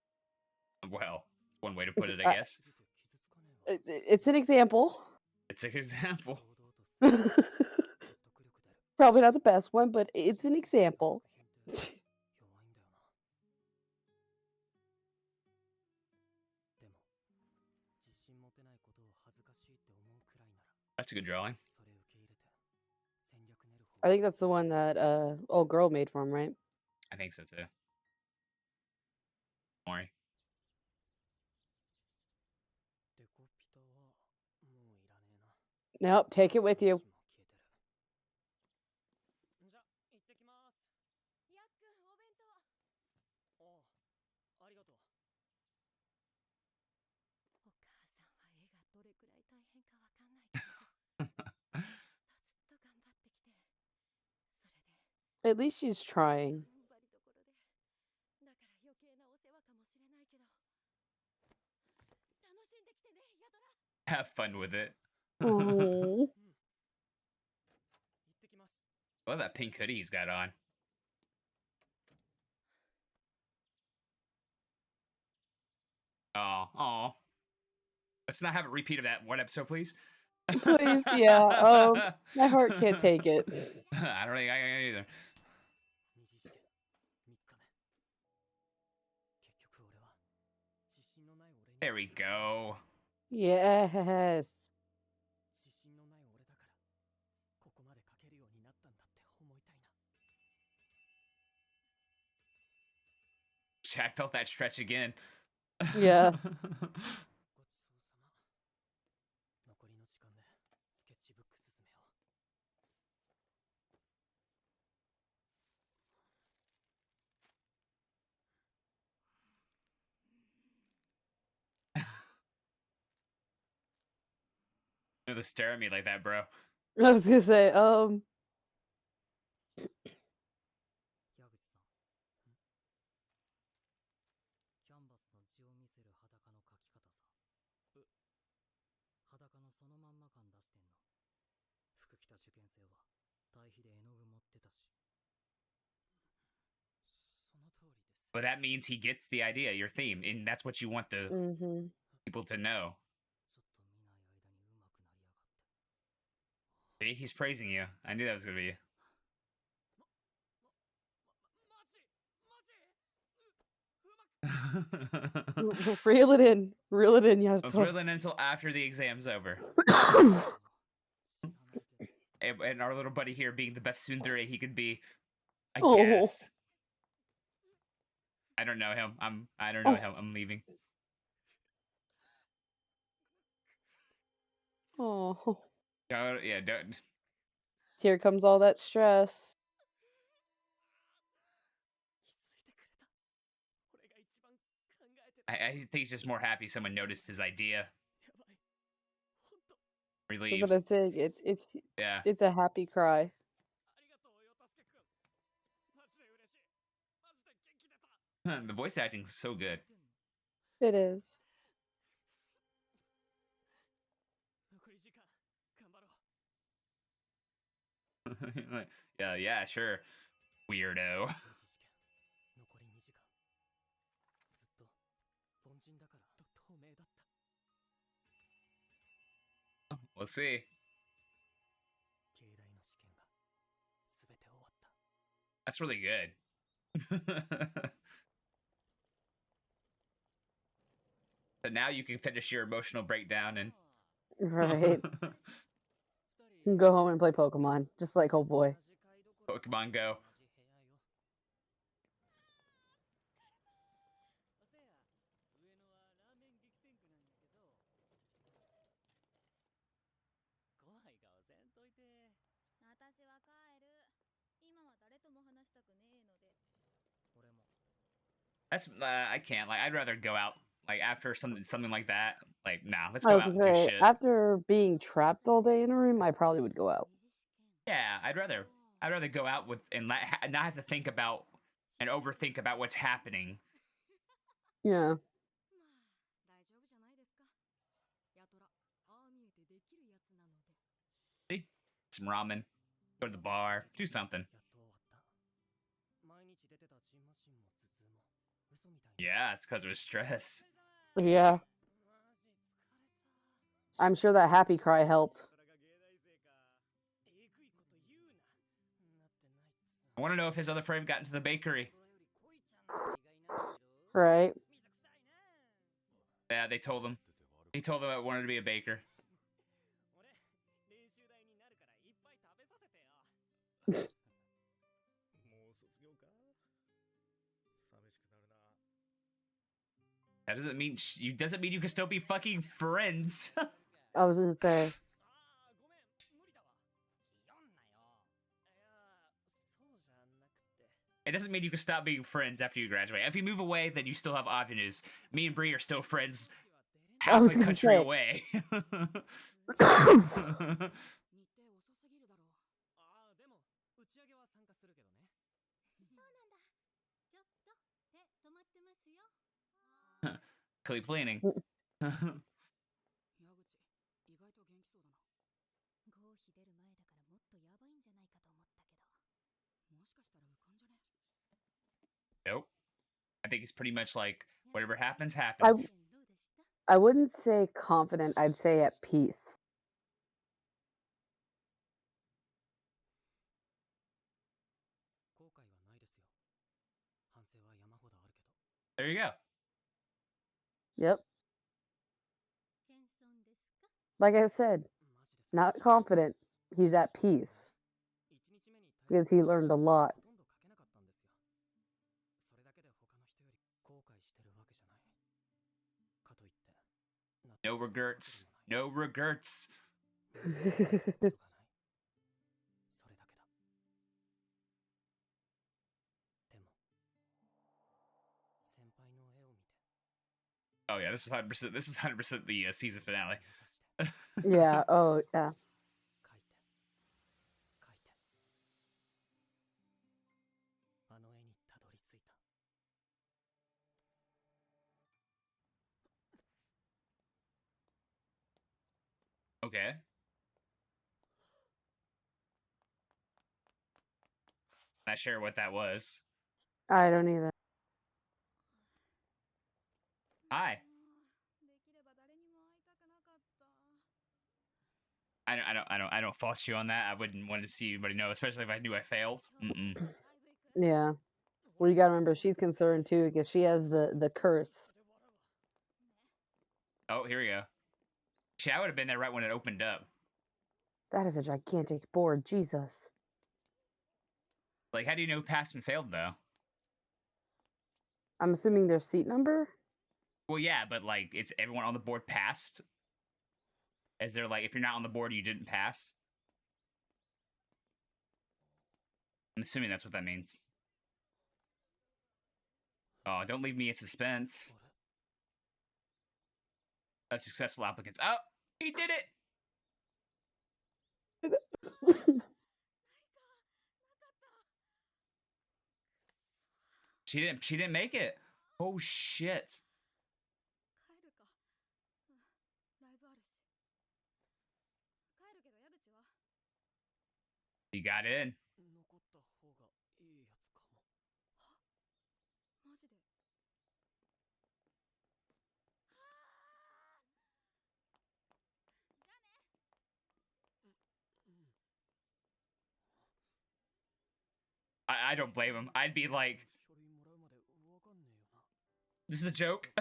Speaker 1: Well, one way to put it, I guess.
Speaker 2: It's an example.
Speaker 1: It's an example.
Speaker 2: Probably not the best one, but it's an example.
Speaker 1: That's a good drawing.
Speaker 2: I think that's the one that old girl made for him, right?
Speaker 1: I think so too. Mori.
Speaker 2: Nope, take it with you.
Speaker 3: じゃ、行ってきます。やっくん、お弁当。ああ、ありがとう。
Speaker 2: At least she's trying.
Speaker 4: 頑張りどころでだから余計なお世話かもしれないけど楽しんできてねヤドラ
Speaker 1: Have fun with it.
Speaker 2: Oh.
Speaker 3: 行ってきます
Speaker 1: Well, that pink hoodie he's got on. Oh. Let's not have a repeat of that one episode, please.
Speaker 2: Please, yeah. My heart can't take it.
Speaker 1: I don't think I can either.
Speaker 3: 二次試験3日目結局俺は自信のない俺に
Speaker 1: There we go.
Speaker 2: Yes.
Speaker 3: 自信のない俺だからここまで書けるようになったんだって思いたいな
Speaker 1: I felt that stretch again.
Speaker 2: Yeah.
Speaker 3: ごちそうさま残りの時間でスケッチブック進めよう
Speaker 1: You know, to stare at me like that, bro.
Speaker 2: I was gonna say,
Speaker 3: 矢口さんキャンバスの字を見せる裸の描き方さ裸のそのまんま感出してんの服着た受験生は対比で絵の具持ってたしその通りです
Speaker 1: But that means he gets the idea, your theme, and that's what you want the
Speaker 2: mm-hmm.
Speaker 1: people to know.
Speaker 3: ちょっと見ない間に上手くなりやがって
Speaker 1: See, he's praising you. I knew that was gonna be you.
Speaker 3: マジ
Speaker 2: Reel it in. Reel it in, yeah.
Speaker 1: Let's reel it until after the exam's over.
Speaker 3: 知らないけど
Speaker 1: And our little buddy here being the best tsundere he could be. I
Speaker 2: Oh.
Speaker 1: guess. I don't know him. I don't know
Speaker 2: Oh.
Speaker 1: him. I'm leaving.
Speaker 2: Oh.
Speaker 1: Yeah, don't.
Speaker 2: Here comes all that stress.
Speaker 3: 気づいてくれた俺が一番考えてた
Speaker 1: I think he's just more happy someone noticed his idea.
Speaker 3: やばいほんと
Speaker 2: That's
Speaker 1: Relieved.
Speaker 2: what I'm saying.
Speaker 1: Yeah.
Speaker 2: It's a happy cry.
Speaker 3: ありがとうよたすけくんマジで嬉しいマジで元気出た
Speaker 1: The voice acting's so good.
Speaker 2: It is.
Speaker 3: 残り時間頑張ろう
Speaker 1: Like, yeah, sure. Weirdo.
Speaker 3: 二次試験残り2時間ずっと凡人だから透明だった
Speaker 1: We'll see.
Speaker 3: 境大の試験が全て終わった
Speaker 1: That's really good. So now you can finish your emotional breakdown and
Speaker 2: Right.
Speaker 3: 二人
Speaker 2: Go home and play Pokemon, just like old boy.
Speaker 3: 同じ解読
Speaker 1: Pokemon Go.
Speaker 3: 同じ部屋よおせや上野はラーメン激戦区なんやけど怖い顔せんといて
Speaker 4: 私は帰る今は誰とも話したくねえので
Speaker 3: 俺も
Speaker 1: That's I can't. Like, I'd rather go out like after something like that. Like, nah, let's
Speaker 2: I
Speaker 1: go
Speaker 2: was
Speaker 1: out and
Speaker 2: gonna
Speaker 1: do
Speaker 2: say,
Speaker 1: shit.
Speaker 2: after being trapped all day in a room, I probably would go out.
Speaker 4: 二次試験
Speaker 1: Yeah, I'd rather go out with and not have to think about and overthink about what's happening.
Speaker 2: Yeah.
Speaker 4: まあ大丈夫じゃないですかヤトラああ見えてできるやつなので
Speaker 1: See, some ramen, go to the bar, do something.
Speaker 3: やっと終わった毎日出てたジンマシンも頭痛も嘘みたいに
Speaker 1: Yeah, it's because of his stress.
Speaker 2: Yeah.
Speaker 3: マジ疲れた
Speaker 2: I'm sure that happy cry helped.
Speaker 3: それが芸大生かえぐいこと言うななってないっつ
Speaker 1: I want to know if his other friend got into the bakery.
Speaker 3: ところより恋ちゃんの気がいないけど
Speaker 2: Right.
Speaker 3: 水臭いな
Speaker 1: Yeah, they told him. He told them I wanted to be a baker.
Speaker 3: 俺練習台になるからいっぱい食べさせてよもう卒業か寂しくなるな
Speaker 1: That doesn't mean you can still be fucking friends.
Speaker 2: I was gonna say.
Speaker 3: あーごめん無理だわひよんなよいやそうじゃなくて
Speaker 1: It doesn't mean you can stop being friends after you graduate. If you move away, then you still have avenues. Me and Bree are still friends
Speaker 2: I
Speaker 1: half
Speaker 2: was
Speaker 1: the
Speaker 2: gonna
Speaker 1: country
Speaker 2: say.
Speaker 1: away.
Speaker 4: 日程遅すぎるだろう
Speaker 3: ああでも打ち上げは参加するけどね
Speaker 1: Keep cleaning.
Speaker 4: 矢口意外と元気そうだな。合否出る前だからもっとやばいんじゃないかと思ったけど、もしかしたら浮かんじゃね。
Speaker 1: Nope. I think he's pretty much like whatever happens,
Speaker 2: I
Speaker 1: happens.
Speaker 2: I wouldn't say confident. I'd say at peace.
Speaker 3: 後悔はないですよ。反省は山ほどあるけど。
Speaker 1: There you go.
Speaker 2: Yep.
Speaker 4: 謙遜ですか？
Speaker 2: Like I said,
Speaker 3: マジですか。
Speaker 2: not confident. He's at peace
Speaker 3: 1日目に
Speaker 2: because he learned a lot.
Speaker 3: ほとんど書けなかったんですよ。それだけで他の人より後悔してるわけじゃない。かといって、
Speaker 1: No regrets. No regrets.
Speaker 3: それだけだ。でも、先輩の絵を見て、
Speaker 1: Oh yeah, this is 100%. This is 100% the season finale.
Speaker 3: 指さして
Speaker 2: Yeah. Oh, yeah.
Speaker 3: 書いて、書いて。あの絵にたどり着いた。
Speaker 1: Okay. Not sure what that was.
Speaker 2: I don't either.
Speaker 1: Hi.
Speaker 4: できれば誰にも会いたくなかった。
Speaker 1: I don't fault you on that. I wouldn't want to see anybody know, especially if I knew I failed. Mm-mm.
Speaker 2: Yeah. Well, you gotta remember she's concerned too because she has the curse.
Speaker 1: Oh, here we go. See, I would have been there right when it opened up.
Speaker 2: That is a gigantic board. Jesus.
Speaker 1: Like, how do you know passed and failed though?
Speaker 2: I'm assuming their seat number.
Speaker 1: Well, yeah, but like, it's everyone on the board passed. Is there like, if you're not on the board, you didn't pass? I'm assuming that's what that means. Oh, don't leave me in suspense.
Speaker 3: あれ
Speaker 1: Successful applicants. Oh, he did it. She didn't make it. Oh shit.
Speaker 4: 帰るか。ライブあるし。帰るけど矢口は。
Speaker 1: You got in.
Speaker 3: 残った方がいいやつかも。
Speaker 4: マジで。
Speaker 1: I don't blame him. I'd be like,
Speaker 3: 書類もらうまでわかんねえよな。
Speaker 1: this is a joke.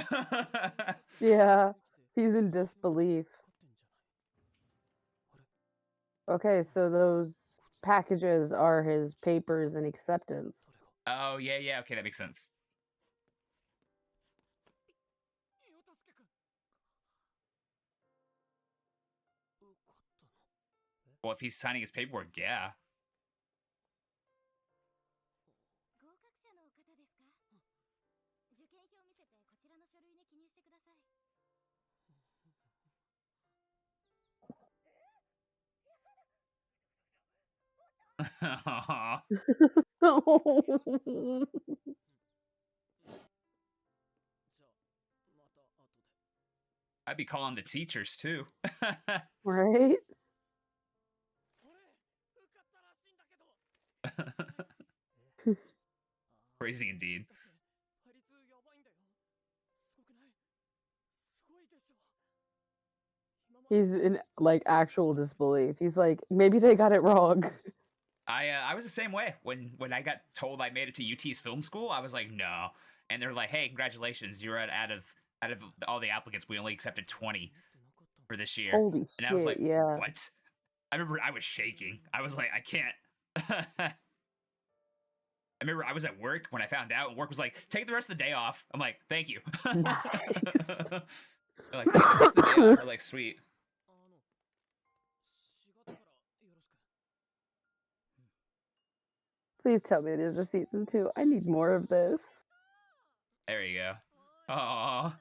Speaker 2: Yeah. He's in disbelief.
Speaker 3: わかってんじゃない。あれ
Speaker 2: Okay, so those packages are his papers and acceptance.
Speaker 3: それが。
Speaker 1: Oh, yeah, yeah. Okay, that makes sense.
Speaker 3: 岩助くん。受かったの。
Speaker 1: Well, if he's signing his paperwork, yeah.
Speaker 4: 合格者の方ですか？受験票を見せてこちらの書類に記入してください。
Speaker 1: Aw.
Speaker 3: じゃあ、また後で。
Speaker 1: I'd be calling the teachers too.
Speaker 2: Right?
Speaker 3: 俺、受かったらしいんだけど。
Speaker 1: Crazy indeed.
Speaker 3: だって、倍率やばいんだよ。すごくない？すごいでしょ。今まで
Speaker 2: He's in like actual disbelief. He's like, maybe they got it wrong.
Speaker 1: I was the same way when I got told I made it to UT's film school. I was like, no, and they're like, hey, congratulations, you're out of all the applicants, we only accepted 20 for this year.
Speaker 2: Holy
Speaker 1: And I was like,
Speaker 2: shit, yeah.
Speaker 1: what? I remember I was shaking. I was like, I can't. I remember I was at work when I found out, and work was like, take the rest of the day off. I'm like, thank you.
Speaker 2: Nice.
Speaker 1: They're like, take the rest of the day off. We're like, sweet.
Speaker 3: 4月からよろしく。
Speaker 2: Please tell me there's a season 2. I need more of this.
Speaker 1: There you go. Aww.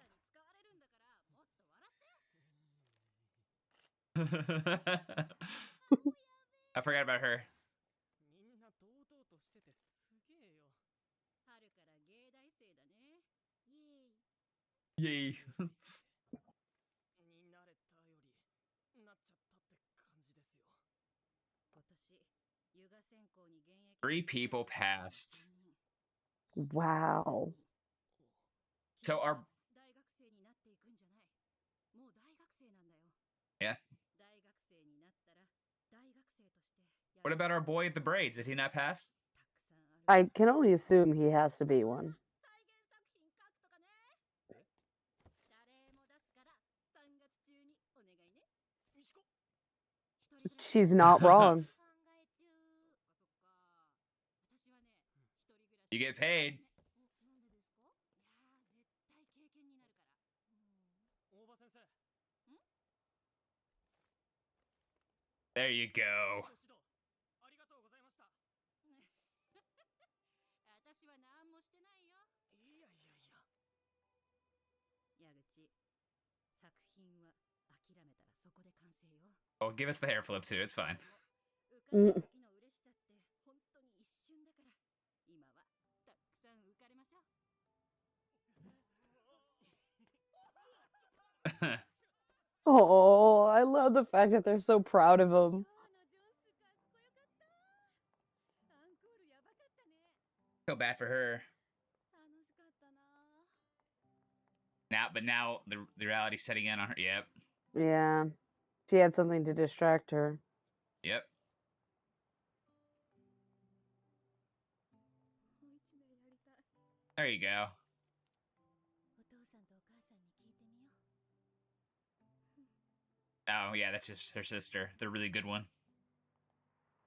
Speaker 1: I forgot about her.
Speaker 3: みんな堂々としててすげえよ。
Speaker 4: 春から芸大生だね。イエーイ。
Speaker 1: Yay.
Speaker 3: になれたよりなっちゃったって感じですよ。
Speaker 4: 今年ユガ専攻に現役
Speaker 1: Three people passed.
Speaker 2: Wow.
Speaker 1: So our
Speaker 4: 大学生になっていくんじゃない。もう大学生なんだよ。
Speaker 1: Yeah.
Speaker 4: 大学生になったら大学生として
Speaker 1: What about our boy with the braids? Did he not pass?
Speaker 4: たくさんある
Speaker 2: I can only assume he has to be one.
Speaker 4: 再現作品書くとかね。謝礼も出すから3月中にお願いね。
Speaker 3: みしこ、
Speaker 4: 一人暮らし
Speaker 2: She's not wrong.
Speaker 4: 考え中。そっか。私はね、一人暮らし
Speaker 1: You get paid.
Speaker 4: なんでですか？いやー、絶対経験になるから。
Speaker 3: 大場先生。
Speaker 1: There you go.
Speaker 3: ご指導ありがとうございました。
Speaker 4: 私は何もしてないよ。
Speaker 3: いやいやいや。
Speaker 4: 矢口、作品は諦めたらそこで完成よ。
Speaker 1: Oh, give us the hair flip too. It's fine.
Speaker 4: 受かった時の嬉しさって本当に一瞬だから、今はたくさん浮かれましょう。
Speaker 2: Oh, I love the fact that they're so proud of him.
Speaker 4: アンコールやばかったね。
Speaker 1: Feel bad for her.
Speaker 4: 楽しかったな。
Speaker 1: But now the reality's setting in on her. Yep.
Speaker 2: Yeah. She had something to distract her.
Speaker 1: Yep.
Speaker 4: もう一度やりたい。
Speaker 1: There you go.
Speaker 4: お父さんとお母さんに聞いてみよう。
Speaker 1: Oh yeah, that's just her sister. The really good one.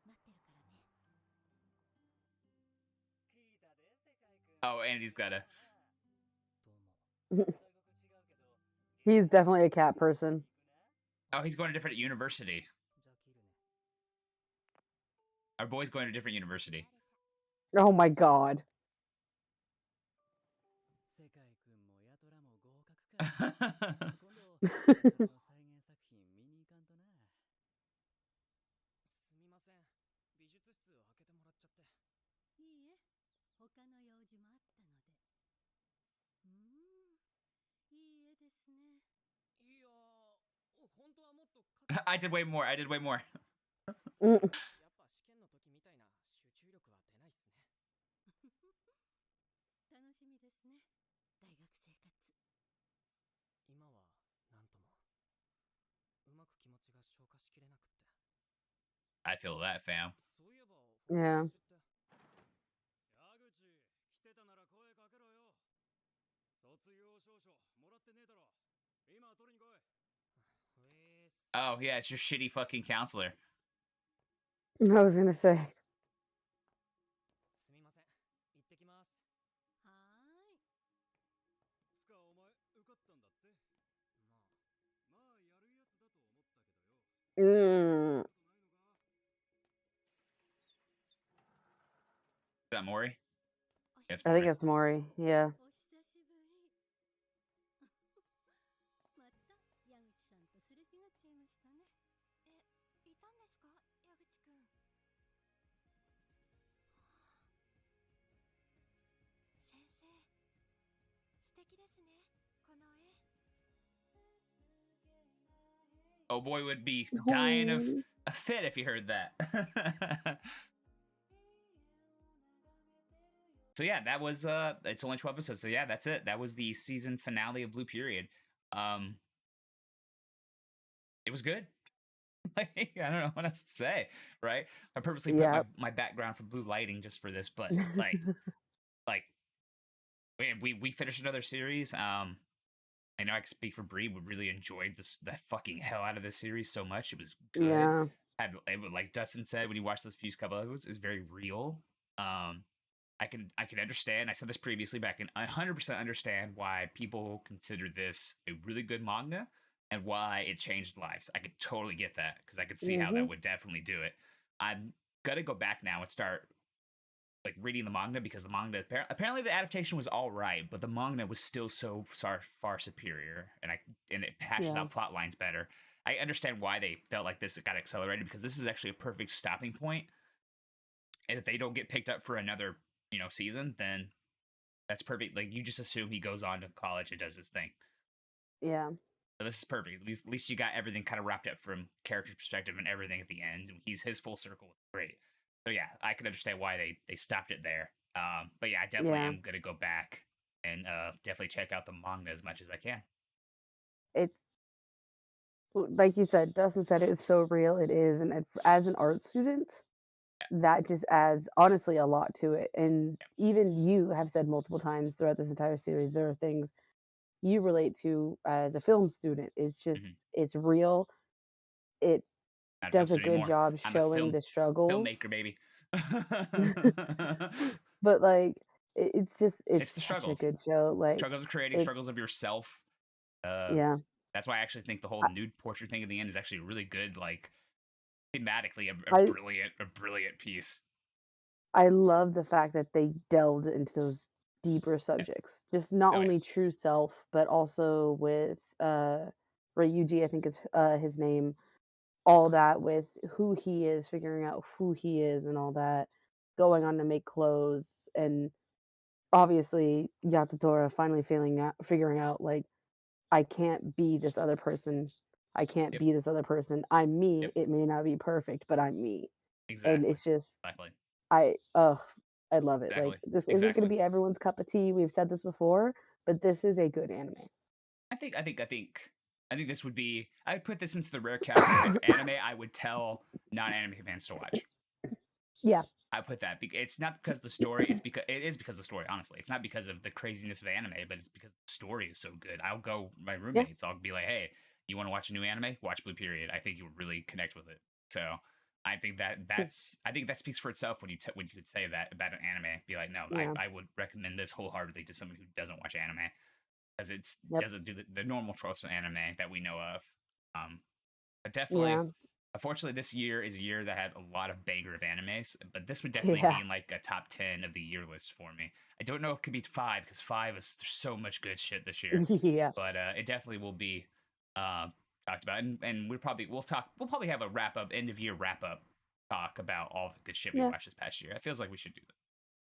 Speaker 4: 待ってるからね。
Speaker 1: Oh, and he's got a.
Speaker 3: どうも。
Speaker 2: He's definitely a cat person.
Speaker 1: Oh, he's going to a different university.
Speaker 3: じゃあ切るね。
Speaker 1: Our boy's going to a different university.
Speaker 2: Oh my god.
Speaker 3: 世界くんもヤトラも合格か。今度、再現作品見に行かんとな。すみません。美術室を開けてもらっちゃって。
Speaker 4: いいえ、他の用事もあったので。いい絵ですね。
Speaker 3: いやー、本当はもっと
Speaker 1: I did way more. I did way more.
Speaker 2: うん
Speaker 3: やっぱ試験の時みたいな集中力は出ないっすね。
Speaker 4: 楽しみですね。大学生活。
Speaker 3: 今はなんともうまく気持ちが消化しきれなくって。
Speaker 1: I feel that, fam.
Speaker 3: そういえば、
Speaker 2: Yeah.
Speaker 3: 矢口、来てたなら声かけろよ。卒業証書もらってねえだろ。今取りに来い。
Speaker 1: Oh yeah, it's your shitty fucking counselor.
Speaker 2: I was gonna say.
Speaker 3: すみません。行ってきます。
Speaker 4: はーい。
Speaker 3: つかお前受かったんだって。まあやるやつだと思ったけどよ。
Speaker 2: Mm.
Speaker 1: Is that Maury? Yes,
Speaker 2: I think
Speaker 1: Maury.
Speaker 2: it's Maury. Yeah.
Speaker 4: お久しぶり。また矢口さんとすれ違っちゃいましたね。いたんですか、矢口くん。先生、素敵ですね、この絵。
Speaker 1: Oh boy would be dying of
Speaker 2: Oh.
Speaker 1: a fit if he heard that. So yeah, that was it's only 12 episodes. So yeah, that's it. That was the season finale of Blue Period. It was good. Like, I don't know what else to say, right? I purposely put
Speaker 2: Yep.
Speaker 1: my background for blue lighting just for this, but like we finished another series. I know I can speak for Bree. We really enjoyed the fucking hell out of this series so much. It was good.
Speaker 2: Yeah.
Speaker 1: Like Dustin said when you watch those few couple episodes, it's very real. I can understand. I said this previously, but I can 100% understand why people consider this a really good manga and why it changed lives. I could totally get that because I could see how that would definitely do it. I'm gonna go back now and start like reading the manga because the manga apparently the adaptation was all right, but the manga was still so far superior, and it hashes
Speaker 2: Yeah.
Speaker 1: out plot lines better. I understand why they felt like this got accelerated because this is actually a perfect stopping point. And if they don't get picked up for another, season, then That's perfect. Like you just assume he goes on to college and does his thing.
Speaker 2: Yeah.
Speaker 1: So this is perfect. At least you got everything kind of wrapped up from character perspective and everything at the end. His full circle was great. So yeah, I can understand why they stopped it there. But yeah, I definitely
Speaker 2: Yeah.
Speaker 1: am gonna go back and definitely check out the manga as much as I can.
Speaker 2: It's like you said, Dustin said it's so real. It is, and as an art student, that just adds honestly a lot to it. And even you have said multiple times throughout this entire series, there are things you relate to as a film student. It's just
Speaker 1: Mm-hmm.
Speaker 2: it's real. It
Speaker 1: Not a film
Speaker 2: does a
Speaker 1: student
Speaker 2: good
Speaker 1: anymore.
Speaker 2: job
Speaker 1: I'm a
Speaker 2: showing the struggles.
Speaker 1: filmmaker, baby.
Speaker 2: But like it's just
Speaker 1: It's
Speaker 2: it's
Speaker 1: the
Speaker 2: such a
Speaker 1: struggles,
Speaker 2: good show. Like
Speaker 1: struggles of creating,
Speaker 2: it
Speaker 1: struggles of yourself. Uh,
Speaker 2: yeah.
Speaker 1: that's why I actually think the whole
Speaker 2: I,
Speaker 1: nude portrait thing at the end is actually really good. Like thematically,
Speaker 2: I
Speaker 1: a brilliant piece.
Speaker 2: I love the fact that they delved into those deeper
Speaker 1: Yeah.
Speaker 2: subjects. Just not
Speaker 1: Oh yeah.
Speaker 2: only true self, but also with Ryuji, I think is his name, all that with who he is, figuring out who he is and all that, going on to make clothes and obviously Yatatora finally figuring out like I can't be this other person. I can't
Speaker 1: Yep.
Speaker 2: be this other person. I'm me.
Speaker 1: Yep.
Speaker 2: It may not be perfect, but I'm me. And
Speaker 1: Exactly.
Speaker 2: it's just
Speaker 1: Exactly.
Speaker 2: I ugh, I love it. Like
Speaker 1: Exactly.
Speaker 2: this isn't going to
Speaker 1: Exactly.
Speaker 2: be everyone's cup of tea. We've said this before, but this is a good anime.
Speaker 1: I think this would be. I'd put this into the rare category of anime I would tell non-anime fans to watch.
Speaker 2: Yeah.
Speaker 1: I put that. It's not because of the story. It is because of the story. Honestly, it's not because of the craziness of anime, but it's because the story is so good. I'll go with my
Speaker 2: Yeah.
Speaker 1: roommates. I'll be like, hey, you want to watch a new anime? Watch Blue Period. I think you would really connect with it. So I think I think that speaks for itself when you could say that about an anime. Be like, no,
Speaker 2: Yeah.
Speaker 1: I would recommend this wholeheartedly to someone who doesn't watch anime because it
Speaker 2: Yep.
Speaker 1: doesn't do the normal tropes of anime that we know of. But definitely,
Speaker 2: Yeah.
Speaker 1: unfortunately, this year is a year that had a lot of banger of animes. But this would definitely
Speaker 2: Yeah.
Speaker 1: be in like a top 10 of the year list for me. I don't know if it could be five because five is there's so much good shit this year.
Speaker 2: Yeah.
Speaker 1: But it definitely will be talked about, and we'll probably have a wrap up end of year wrap up talk about all the good shit we
Speaker 2: Yeah.
Speaker 1: watched this past year. It feels like we should do that.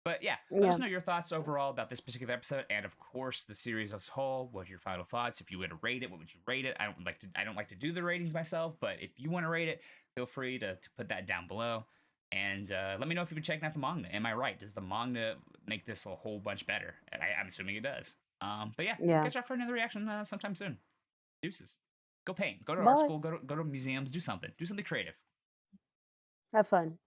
Speaker 1: But yeah, let
Speaker 2: Yeah.
Speaker 1: us know your thoughts overall about this particular episode, and of course the series as a whole. What are your final thoughts? If you were to rate it, what would you rate it? I don't like to do the ratings myself, but if you want to rate it, feel free to put that down below. And let me know if you've been checking out the manga. Am I right? Does the manga make this a whole bunch better? And I'm assuming it does. But yeah, we'll
Speaker 2: Yeah.
Speaker 1: catch up for another reaction sometime soon. Deuces. Go paint. Go to art
Speaker 2: Bye.
Speaker 1: school. Go to museums. Do something. Do something creative.
Speaker 2: Have fun.